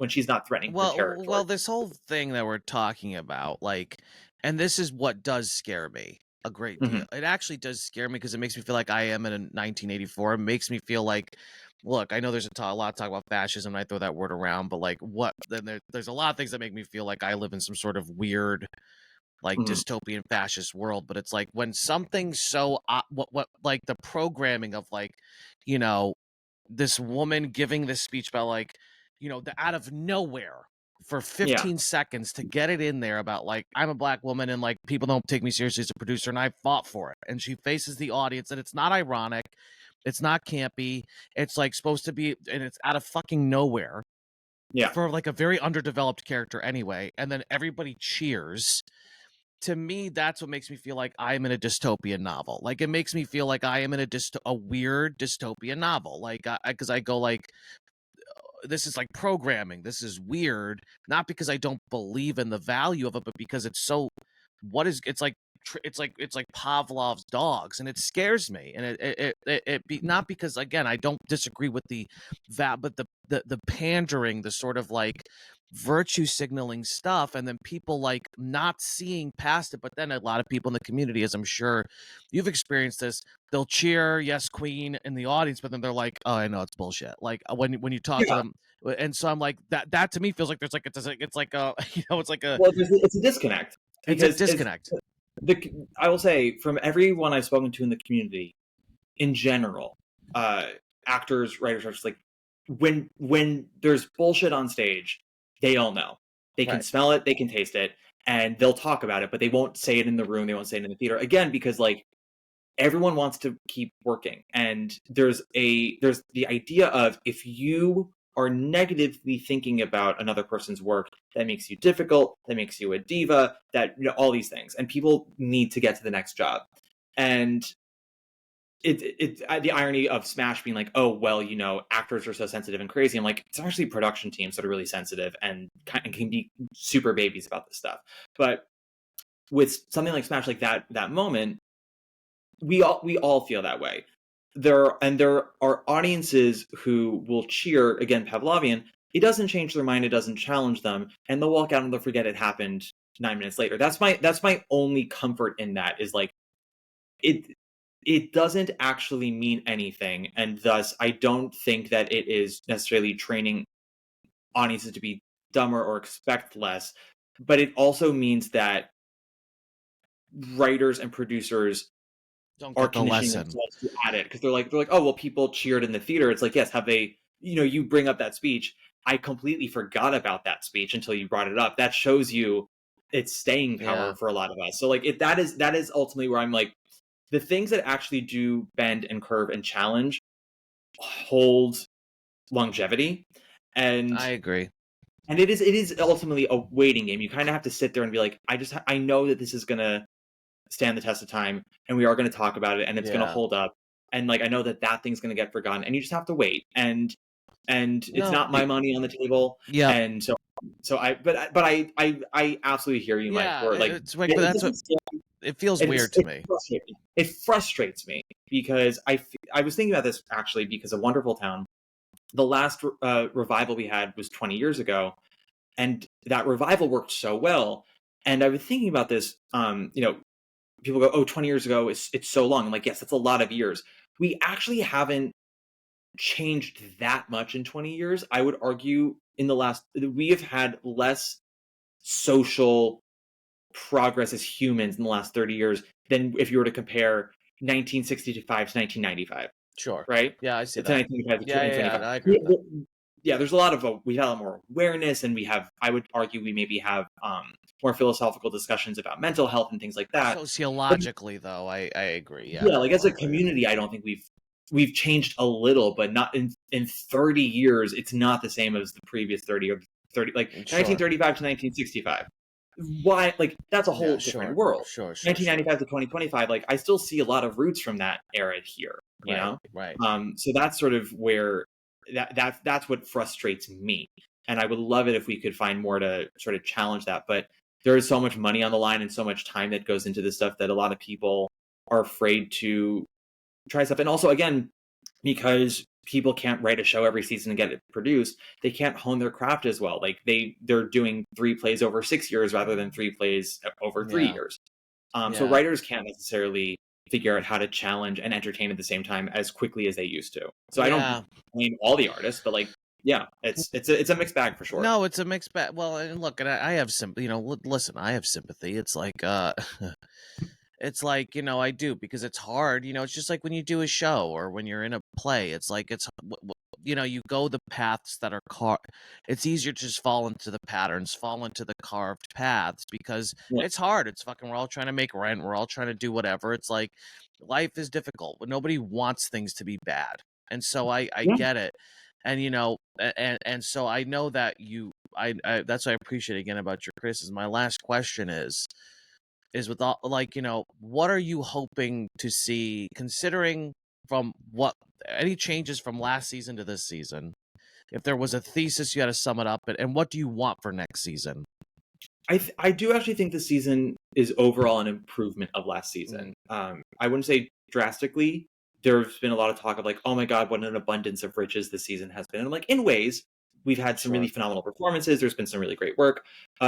she's not threatening her territory. Well, this whole thing that we're talking about, like, and this is what does scare me a great deal. It actually does scare me because it makes me feel like I am in 1984. It makes me feel like, look, I know there's a lot of talk about fascism, and I throw that word around, but like, what? Then there's a lot of things that make me feel like I live in some sort of weird, like dystopian fascist world. But it's like when something so what like the programming of like, this woman giving this speech about like, out of nowhere for 15 seconds to get it in there about like, I'm a black woman and like people don't take me seriously as a producer and I fought for it, and she faces the audience and it's not ironic, it's not campy, it's like supposed to be, and it's out of fucking nowhere for like a very underdeveloped character anyway, and then everybody cheers. To me, that's what makes me feel like I'm in a dystopian novel. Like, it makes me feel like I am in a weird dystopian novel, like because I go like, this is like programming, this is weird, not because I don't believe in the value of it, but because it's so, it's like Pavlov's dogs, and it scares me, and it be not because, again, I don't disagree with but the pandering, the sort of like virtue signaling stuff, and then people like not seeing past it. But then a lot of people in the community, as I'm sure you've experienced this, they'll cheer yes queen in the audience, but then they're like, oh, I know it's bullshit, like when you talk to them. And so I'm like, that to me feels like there's like it's like a it's like a, well, it's a disconnect. It's a disconnect. I will say, from everyone I've spoken to in the community, in general, actors, writers are just like, when there's bullshit on stage, they all know. They can smell it, they can taste it, and they'll talk about it, but they won't say it in the room, they won't say it in the theater. Again, because like everyone wants to keep working, and there's the idea of, if you are negatively thinking about another person's work, that makes you difficult, that makes you a diva, that all these things, and people need to get to the next job. And it's the irony of Smash being like, oh, well, actors are so sensitive and crazy. I'm like, it's actually production teams that are really sensitive and can be super babies about this stuff. But with something like Smash, like that moment, we all feel that way. There are audiences who will cheer, again, Pavlovian. It doesn't change their mind, it doesn't challenge them, and they'll walk out and they'll forget it happened 9 minutes later. That's my only comfort in that, is like, it doesn't actually mean anything, and thus I don't think that it is necessarily training audiences to be dumber or expect less, but it also means that writers and producers are conditioning themselves to add it, because they're like, oh, well, people cheered in the theater. It's like, yes, have they, you bring up that speech. I completely forgot about that speech until you brought it up. That shows you it's staying power for a lot of us. So like that is ultimately where I'm like, the things that actually do bend and curve and challenge hold longevity. And I agree. And it is ultimately a waiting game. You kind of have to sit there and be like, I know that this is going to stand the test of time, and we are going to talk about it, and it's going to hold up. And like, I know that thing's going to get forgotten, and you just have to wait. And it's not my money on the table. Yeah. And so I absolutely hear you, Mike. Where like, it's like, that's what it feels weird to me. It frustrates me because I was thinking about this actually because of Wonderful Town. The last revival we had was 20 years ago, and that revival worked so well. And I was thinking about this, people go, oh, 20 years ago, it's so long. I'm like, yes, that's a lot of years. We actually haven't changed that much in 20 years. I would argue we have had less social progress as humans in the last 30 years than if you were to compare 1965 to 1995. Sure. Right? Yeah, I see it's that. 1995 to 2025. I agree with that. Yeah, there's a lot of we've had a lot more awareness, and I would argue we maybe have more philosophical discussions about mental health and things like that. Sociologically, though, I agree. Yeah, like as a community, I don't think we've changed a little, but not in 30 years. It's not the same as the previous 30 or 30, like 1935 to 1965. Why? Like that's a whole different world. 1995 to 2025. Like I still see a lot of roots from that era here. You know, right? So that's sort of where that's what frustrates me, and I would love it if we could find more to sort of challenge that. But there is so much money on the line and so much time that goes into this stuff that a lot of people are afraid to try stuff. And also, again, because people can't write a show every season and get it produced, they can't hone their craft as well. Like they're doing 3 plays over 6 years rather than 3 plays over 3 years. So writers can't necessarily figure out how to challenge and entertain at the same time as quickly as they used to. So I don't blame all the artists, but like, yeah, it's a mixed bag for sure. No, it's a mixed bag. Well, and look, and I have listen, I have sympathy. It's like, it's like, I do, because it's hard. It's just like when you do a show or when you're in a play, it's like, you go the paths that are it's easier to just fall into the patterns, fall into the carved paths, because it's hard. It's fucking, we're all trying to make rent. We're all trying to do whatever. It's like, life is difficult, but nobody wants things to be bad. And so I get it. And, and so I know that that's what I appreciate again about your criticism. My last question is with all, like, what are you hoping to see, considering from any changes from last season to this season? If there was a thesis, you had to sum it up, and what do you want for next season? I do actually think the season is overall an improvement of last season. I wouldn't say drastically. There's been a lot of talk of like, oh my God, what an abundance of riches this season has been. And like, in ways, we've had some really phenomenal performances. There's been some really great work.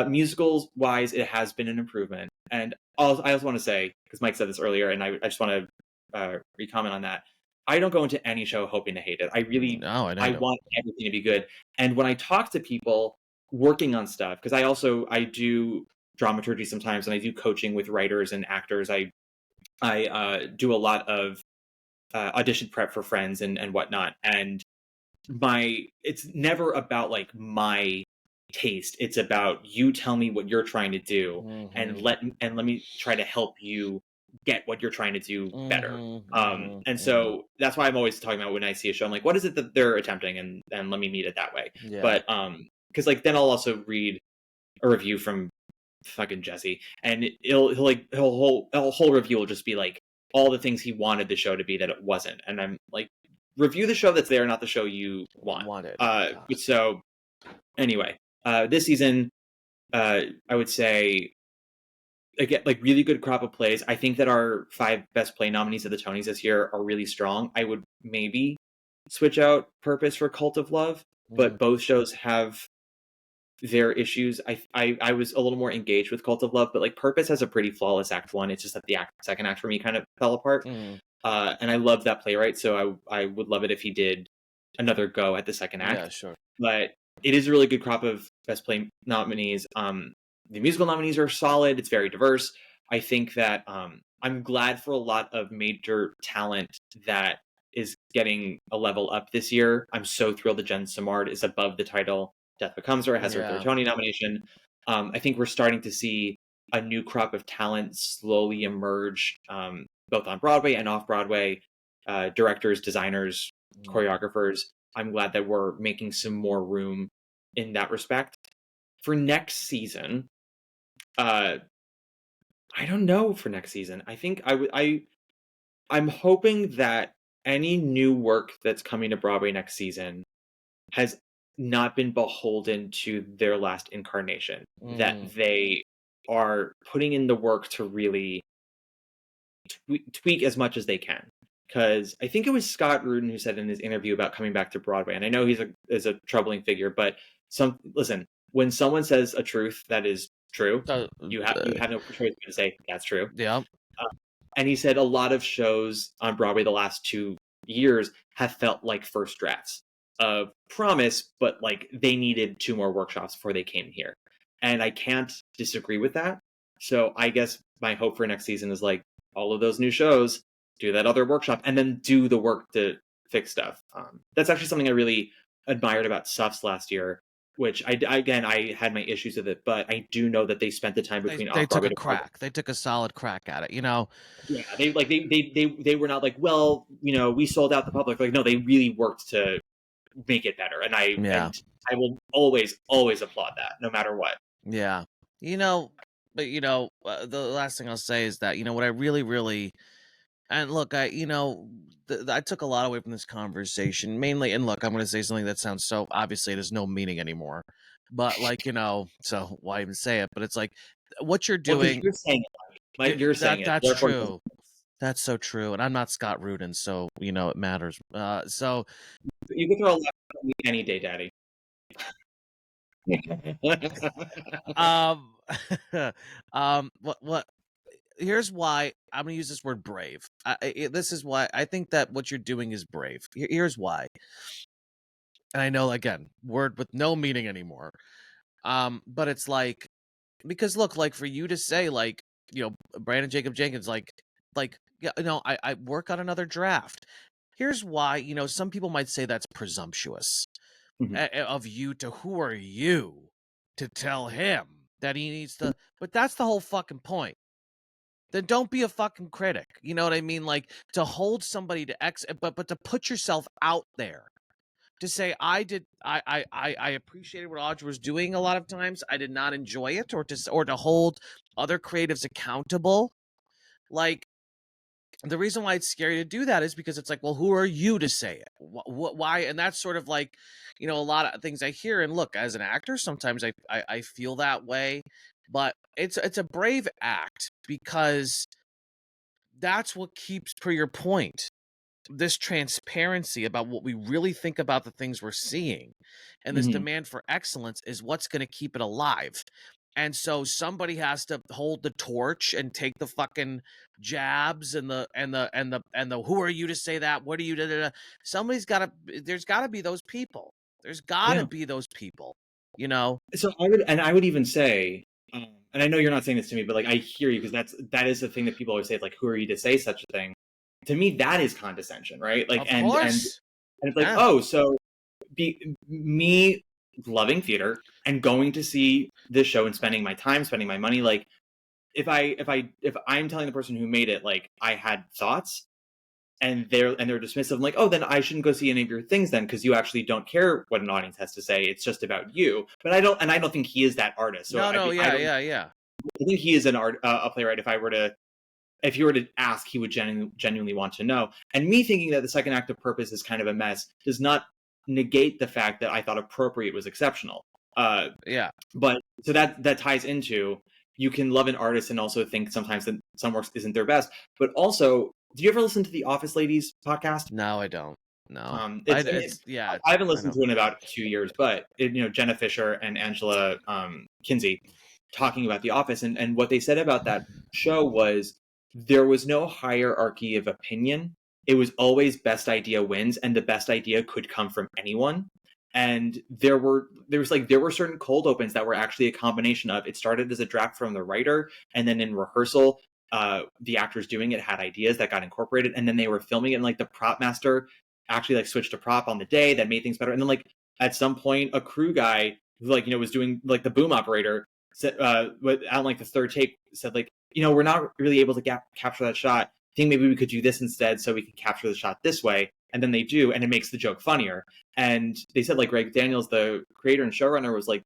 Musicals wise, it has been an improvement. And I also want to say, because Mike said this earlier, and I just want to re-comment on that. I don't go into any show hoping to hate it. I want everything to be good. And when I talk to people working on stuff, because I do dramaturgy sometimes, and I do coaching with writers and actors. I do a lot of audition prep for friends and whatnot. And it's never about like my taste. It's about you tell me what you're trying to do, and let me try to help you get what you're trying to do better. And so that's why I'm always talking about, when I see a show, I'm like, what is it that they're attempting, and let me meet it that way. But because like then I'll also read a review from fucking Jesse, and he'll whole review will just be like all the things he wanted the show to be that it wasn't. And I'm like, review the show that's there, not the show you wanted. So anyway, this season, I would say, again, like really good crop of plays. I think that our 5 best play nominees at the Tonys this year are really strong. I would maybe switch out Purpose for Cult of Love, but both shows have their issues. I was a little more engaged with Cult of Love, but like Purpose has a pretty flawless act 1. It's just that the second act for me kind of fell apart. And I love that playwright, so I would love it if he did another go at the second act. Yeah, sure. But it is a really good crop of best play nominees. The musical nominees are solid. It's very diverse. I think that I'm glad for a lot of major talent that is getting a level up this year. I'm so thrilled that Jen Samard is above the title Death Becomes Her, has her third Tony nomination. I think we're starting to see a new crop of talent slowly emerge, both on Broadway and off Broadway, directors, designers, choreographers. I'm glad that we're making some more room in that respect. For next season, I don't know for next season. I think I'm hoping that any new work that's coming to Broadway next season has not been beholden to their last incarnation, that they are putting in the work to really tweak as much as they can. Because I think it was Scott Rudin who said in his interview about coming back to Broadway, and I know he's a troubling figure, but listen, when someone says a truth that is true, you have no choice but to say that's true. Yeah. And he said a lot of shows on Broadway the last 2 years have felt like first drafts of promise, but like they needed 2 more workshops before they came here. And I can't disagree with that. So I guess my hope for next season is like all of those new shows, do that other workshop, and then do the work to fix stuff. That's actually something I really admired about Suffs last year, which I had my issues with it, but I do know that they spent the time between. They took a crack. They took a solid crack at it. Yeah, they were not like, well, we sold out the public. Like, no, they really worked to make it better, and I will always applaud that, no matter what. Yeah, but the last thing I'll say is that what I really. And look, I took a lot away from this conversation, mainly. And look, I'm going to say something that sounds so obviously it has no meaning anymore. But so why even say it? But it's like what you're doing. You're saying it. You're saying it. That's true. That's so true. And I'm not Scott Rudin, so it matters. So you can throw a left on me any day, Daddy. What? Here's why I'm going to use this word brave. This is why I think that what you're doing is brave. Here's why. And I know, again, word with no meaning anymore. But it's like, because look, like for you to say like, Brandon Jacob Jenkins, I work on another draft. Here's why, some people might say that's presumptuous of you to who are you to tell him that he needs to, but that's the whole fucking point. Then don't be a fucking critic. You know what I mean? Like to hold somebody to but to put yourself out there, to say I appreciated what Audra was doing a lot of times. I did not enjoy it, or to hold other creatives accountable. Like the reason why it's scary to do that is because it's like, well, who are you to say it? Why? And that's sort of like, a lot of things I hear. And look, as an actor, sometimes I feel that way. But it's a brave act, because that's what keeps, per your point, this transparency about what we really think about the things we're seeing, and this demand for excellence is what's going to keep it alive. And so somebody has to hold the torch and take the fucking jabs and the who are you to say that? What are you to? Somebody's got to. There's got to be those people. There's got to be those people. So I would even say. And I know you're not saying this to me, but like I hear you, because that is the thing that people always say, like, who are you to say such a thing? To me, that is condescension, right? Like, and it's like, so me loving theater and going to see this show and spending my time, spending my money, like if I'm telling the person who made it, like I had thoughts, and they're dismissive, I'm like, oh, then I shouldn't go see any of your things then, because you actually don't care what an audience has to say. It's just about you. But I don't think he is that artist. So I think he is a playwright. If you were to ask, he would genuinely want to know. And me thinking that the second act of Purpose is kind of a mess does not negate the fact that I thought Appropriate was exceptional. But so that ties into, you can love an artist and also think sometimes that some work isn't their best. But also, do you ever listen to the Office Ladies podcast? No, I don't. No. I haven't listened to it in about 2 years, but Jenna Fisher and Angela Kinsey talking about The Office, and what they said about that show was there was no hierarchy of opinion. It was always best idea wins, and the best idea could come from anyone. And there were certain cold opens that were actually a combination of, it started as a draft from the writer, and then in rehearsal, the actors doing it had ideas that got incorporated, and then they were filming it, and like the prop master actually like switched to prop on the day that made things better. And then like at some point, a crew guy who was doing like the boom operator said, on like the third take, said like, we're not really able to capture that shot. I think maybe we could do this instead so we can capture the shot this way. And then they do, and it makes the joke funnier. And they said like Greg Daniels, the creator and showrunner, was like,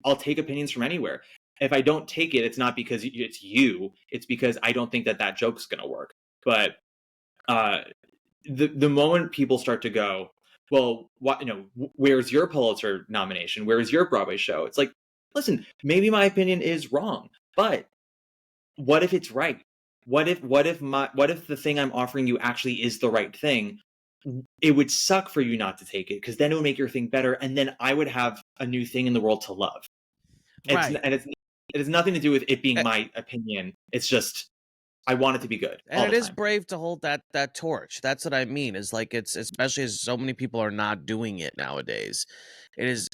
I'll take opinions from anywhere. If I don't take it, it's not because it's you. It's because I don't think that joke's going to work. But the moment people start to go, well, what, where's your Pulitzer nomination? Where's your Broadway show? It's like, listen, maybe my opinion is wrong, but what if it's right? What if the thing I'm offering you actually is the right thing? It would suck for you not to take it, because then it would make your thing better, and then I would have a new thing in the world to love. Right. It has nothing to do with it being my opinion. It's just, I want it to be good. And it is brave to hold that torch. That's what I mean. Is like, it's, especially as so many people are not doing it nowadays. It is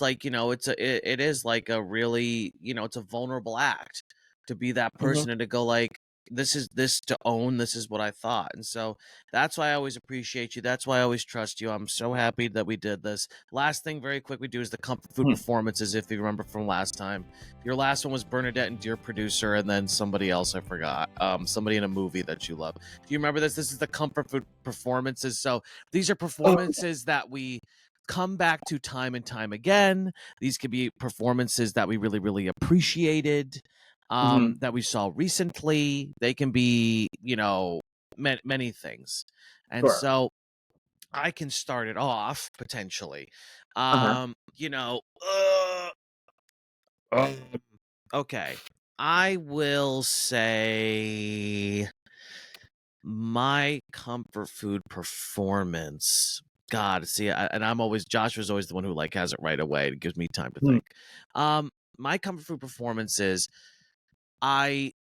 like, it is like a really, it's a vulnerable act to be that person and to go like, this is what I thought. And so that's why I always appreciate you. That's why I always trust you. I'm so happy that we did this. Last thing very quick we do is the comfort food performances, if you remember from last time. Your last one was Bernadette and Dear Producer, and then somebody else I forgot. Somebody in a movie that you love. Do you remember this? This is the comfort food performances. So these are performances that we come back to time and time again. These could be performances that we really, really appreciated. That we saw recently. They can be, many things. And so I can start it off potentially. Okay. I will say my comfort food performance. God, see, and I'm always, Josh was always the one who like has it right away. It gives me time to think. My comfort food performance is, I'm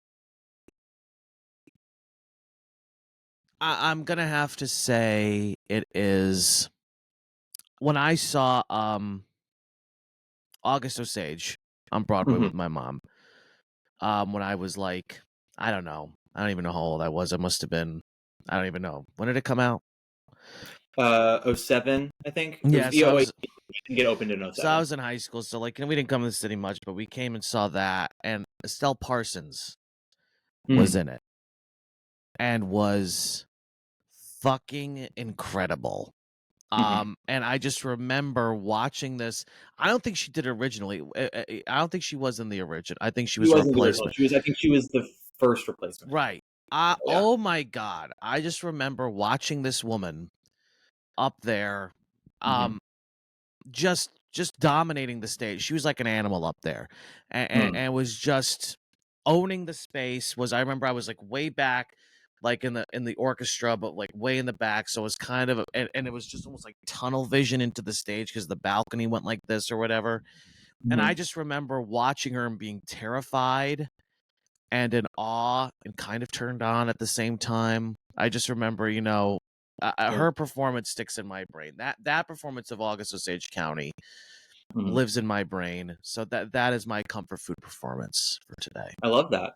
gonna have to say it is when I saw August Osage on Broadway with my mom. When I was like, I don't even know how old I was. I must have been, I don't even know. When did it come out? 07, I think. Yeah, it didn't get opened in 07. So I was in high school, so like, we didn't come to the city much, but we came and saw that, and Estelle Parsons was in it and was fucking incredible. And I just remember watching this. I don't think she did it originally. I don't think she was in the original. I think she was a replacement. I think she was the first replacement. Right. Oh my God. I just remember watching this woman up there, just dominating the stage. She was like an animal up there, and was just owning the space. I remember I was like way back, like in the orchestra, but like way in the back. So it was kind of, and it was just almost like tunnel vision into the stage because the balcony went like this or whatever. And I just remember watching her and being terrified and in awe and kind of turned on at the same time. I just remember, her performance sticks in my brain. That performance of August Osage County lives in my brain. So that is my comfort food performance for today. I love that.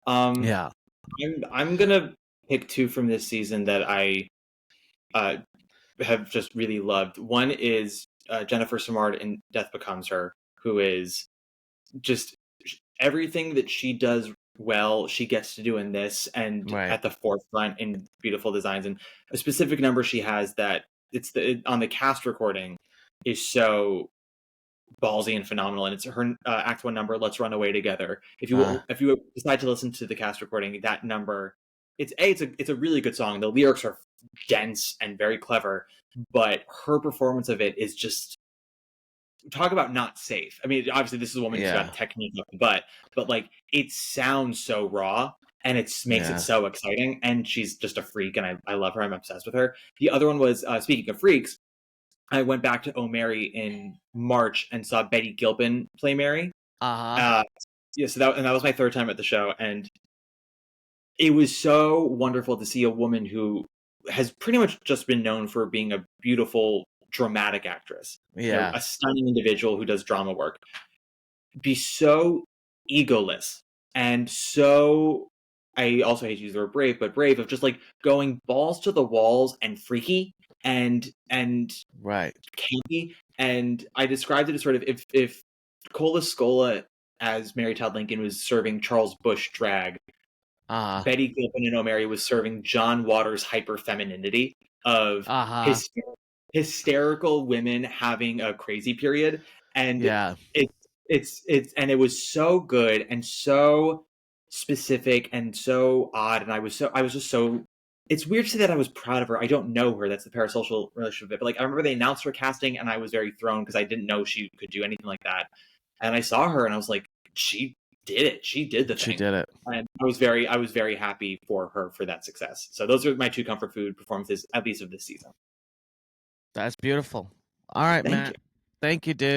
Yeah. I'm gonna pick two from this season that I have just really loved. One is Jennifer Simard in Death Becomes Her, who is just everything that she does well, she gets to do in this, and at the forefront in beautiful designs. And a specific number she has that on the cast recording is so ballsy and phenomenal, and it's her Act 1 number, Let's Run Away Together. If you decide to listen to the cast recording, that number, it's a really good song. The lyrics are dense and very clever, but her performance of it is just, talk about not safe. I mean, obviously this is a woman who's got technique up the butt, but like, it sounds so raw, and it makes it so exciting, and she's just a freak, and I love her. I'm obsessed with her. The other one was, speaking of freaks, I went back to O Mary in March and saw Betty Gilpin play Mary. So that was my third time at the show, and it was so wonderful to see a woman who has pretty much just been known for being a beautiful, dramatic actress. A stunning individual who does drama work, be so egoless and so, I also hate to use the word brave, but brave, of just like going balls to the walls and freaky and campy. And I described it as sort of if Cola Scola as Mary Todd Lincoln was serving Charles Busch drag. Betty Gilpin and O'Mary was serving John Waters' hyper femininity of hysterical women having a crazy period, and it's and it was so good and so specific and so odd, and I was just so. It's weird to say that I was proud of her. I don't know her. That's the parasocial relationship of it. But like, I remember they announced her casting, and I was very thrown because I didn't know she could do anything like that. And I saw her, and I was like, she did it. She did the thing. She did it. And I was very happy for her for that success. So those are my 2 comfort food performances, at least of this season. That's beautiful. All right, Matt. Thank you, dude.